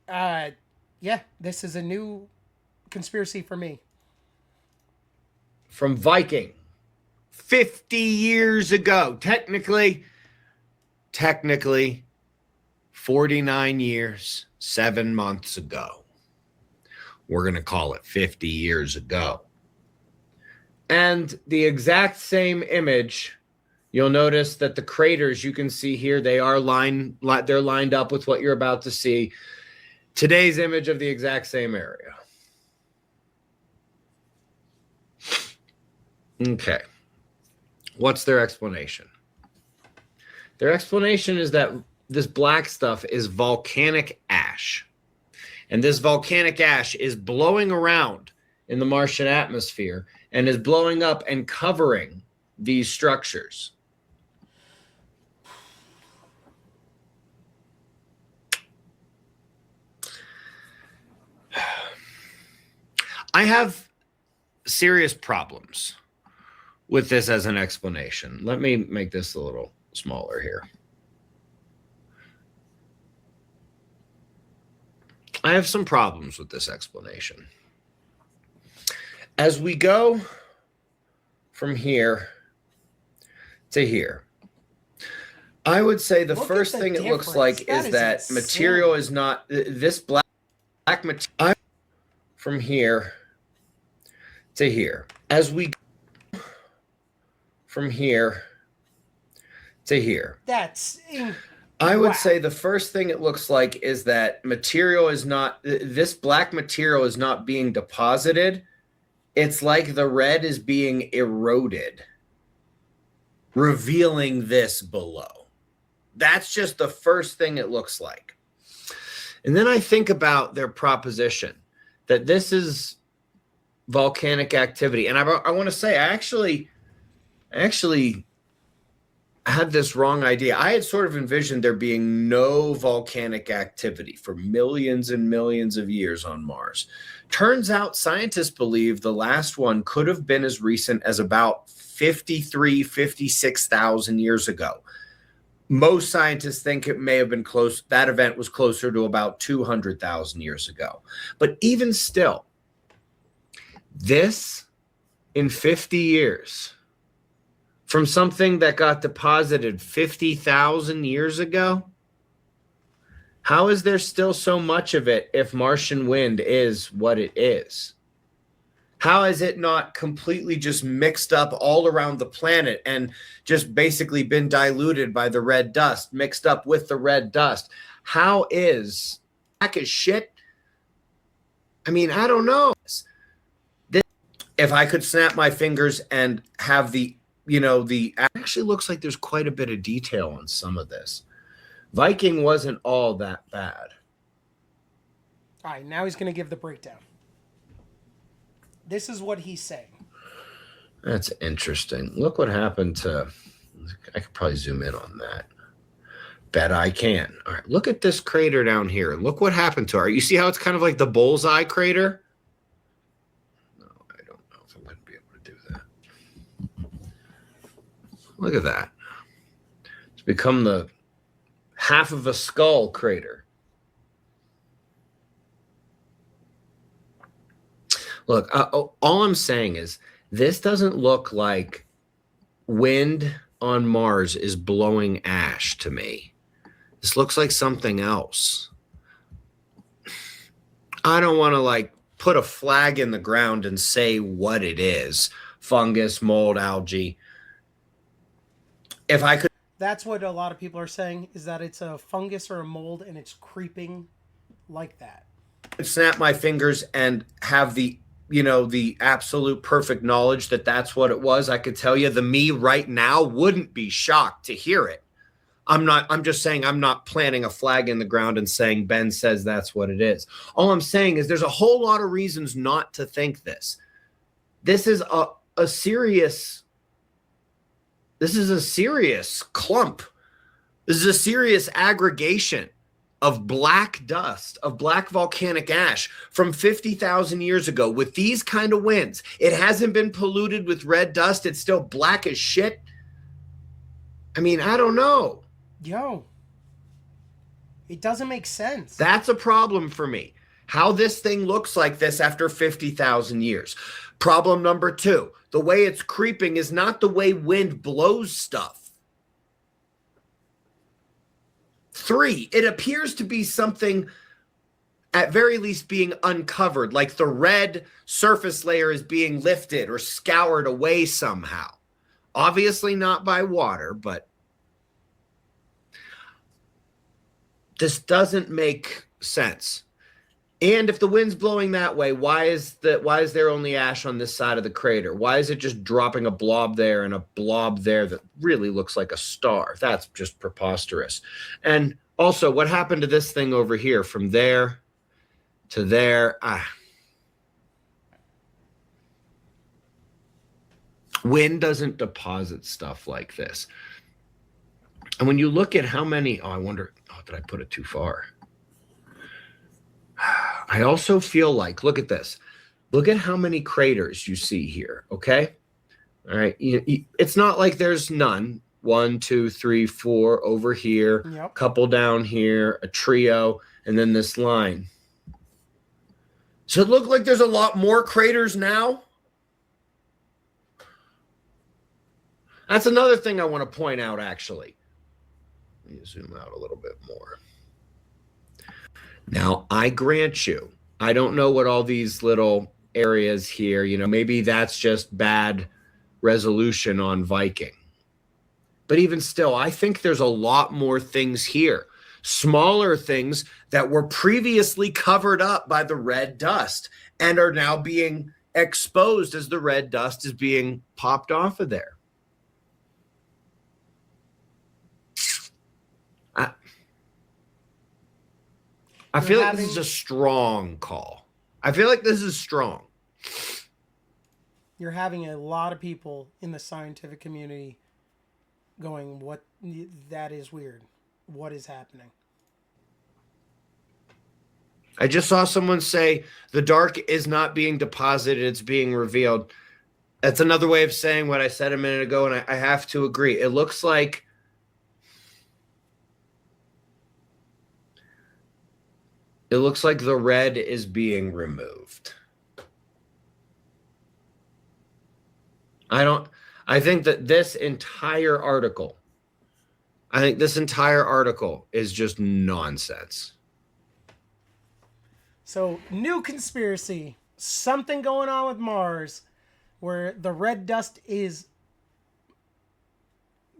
Yeah, this is a new conspiracy for me. From Viking, 50 years ago, technically, 49 years, 7 months ago. We're going to call it 50 years ago. And the exact same image, you'll notice that the craters you can see here, they're lined up with what you're about to see. Today's image of the exact same area. Okay. What's their explanation? Their explanation is that this black stuff is volcanic ash. And this volcanic ash is blowing around in the Martian atmosphere and is blowing up and covering these structures. I have serious problems with this as an explanation. Let me make this a little smaller here. I have some problems with this explanation. As we go from here to here, I would say the first thing it looks like is that material is not this black material from here to here. As we go from here to here. I would say the first thing it looks like is that material is not, this black material is not being deposited. It's like the red is being eroded, revealing this below. That's just the first thing it looks like. And then I think about their proposition that this is volcanic activity. And I want to say, I actually had this wrong idea. I had sort of envisioned there being no volcanic activity for millions and millions of years on Mars. Turns out scientists believe the last one could have been as recent as about 56,000 years ago. Most scientists think it may have been close. That event was closer to about 200,000 years ago. But even still, this in 50 years from something that got deposited 50,000 years ago, how is there still so much of it if Martian wind is what it is? How has it not completely just mixed up all around the planet and just basically been diluted by the red dust, mixed up with the red dust? How is black as shit? I mean, I don't know. If I could snap my fingers and have the actually looks like there's quite a bit of detail on some of this. Viking wasn't all that bad. All right, now he's going to give the breakdown. This is what he's saying. That's interesting. Look what happened to... I could probably zoom in on that. Bet I can. All right, look at this crater down here. Look what happened to her. You see how it's kind of like the bullseye crater? No, I don't know if I'm going to be able to do that. Look at that. It's become the half of a skull crater. Look, all I'm saying is this doesn't look like wind on Mars is blowing ash to me. This looks like something else. I don't want to put a flag in the ground and say what it is. Fungus, mold, algae. If I could... That's what a lot of people are saying, is that it's a fungus or a mold and it's creeping like that. Snap my fingers and have the absolute perfect knowledge that that's what it was. I could tell you the me right now wouldn't be shocked to hear it. I'm just saying I'm not planting a flag in the ground and saying Ben says that's what it is. All I'm saying is there's a whole lot of reasons not to think this. This is a serious clump. This is a serious aggregation of black dust, of black volcanic ash from 50,000 years ago with these kind of winds. It hasn't been polluted with red dust. It's still black as shit. I mean, I don't know. Yo, it doesn't make sense. That's a problem for me. How this thing looks like this after 50,000 years. Problem number 2, the way it's creeping is not the way wind blows stuff. 3, it appears to be something at very least being uncovered, like the red surface layer is being lifted or scoured away somehow. Obviously not by water, but this doesn't make sense. And if the wind's blowing that way, why is there only ash on this side of the crater? Why is it just dropping a blob there and a blob there that really looks like a star? That's just preposterous. And also, what happened to this thing over here from there to there? Wind doesn't deposit stuff like this. And when you look at how many, I wonder, did I put it too far? I also feel like, look at this. Look at how many craters you see here, okay? All right. It's not like there's none. 1, 2, 3, 4 over here, Yep. Couple down here, a trio, and then this line. So it looks like there's a lot more craters now. That's another thing I want to point out, actually. Let me zoom out a little bit more. Now, I grant you, I don't know what all these little areas here, maybe that's just bad resolution on Viking. But even still, I think there's a lot more things here. Smaller things that were previously covered up by the red dust and are now being exposed as the red dust is being popped off of there. I feel like this is a strong call. I feel like this is strong. You're having a lot of people in the scientific community going, "What? That is weird. What is happening?" I just saw someone say the dark is not being deposited, it's being revealed. That's another way of saying what I said a minute ago, and I have to agree. It looks like the red is being removed. I think this entire article is just nonsense. So, new conspiracy. Something going on with Mars where the red dust is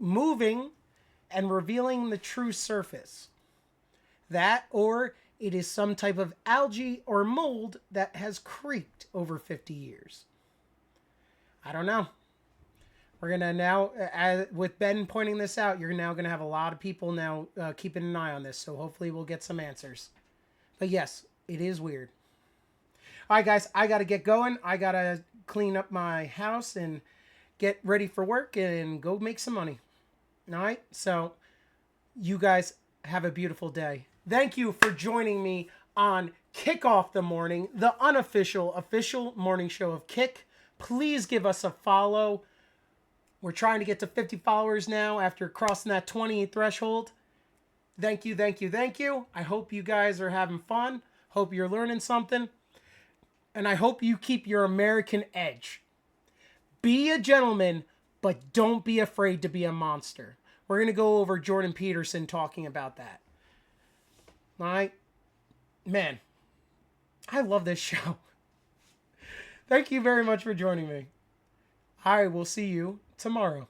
moving and revealing the true surface. That, or it is some type of algae or mold that has creaked over 50 years. I don't know. We're going to now, with Ben pointing this out, you're now going to have a lot of people now keeping an eye on this. So hopefully we'll get some answers. But yes, it is weird. All right, guys, I got to get going. I got to clean up my house and get ready for work and go make some money. All right? So you guys have a beautiful day. Thank you for joining me on Kick Off the Morning, the unofficial, official morning show of Kick. Please give us a follow. We're trying to get to 50 followers now after crossing that 20 threshold. Thank you, thank you, thank you. I hope you guys are having fun. Hope you're learning something. And I hope you keep your American edge. Be a gentleman, but don't be afraid to be a monster. We're going to go over Jordan Peterson talking about that. All right? Man, I love this show. Thank you very much for joining me. I will see you tomorrow.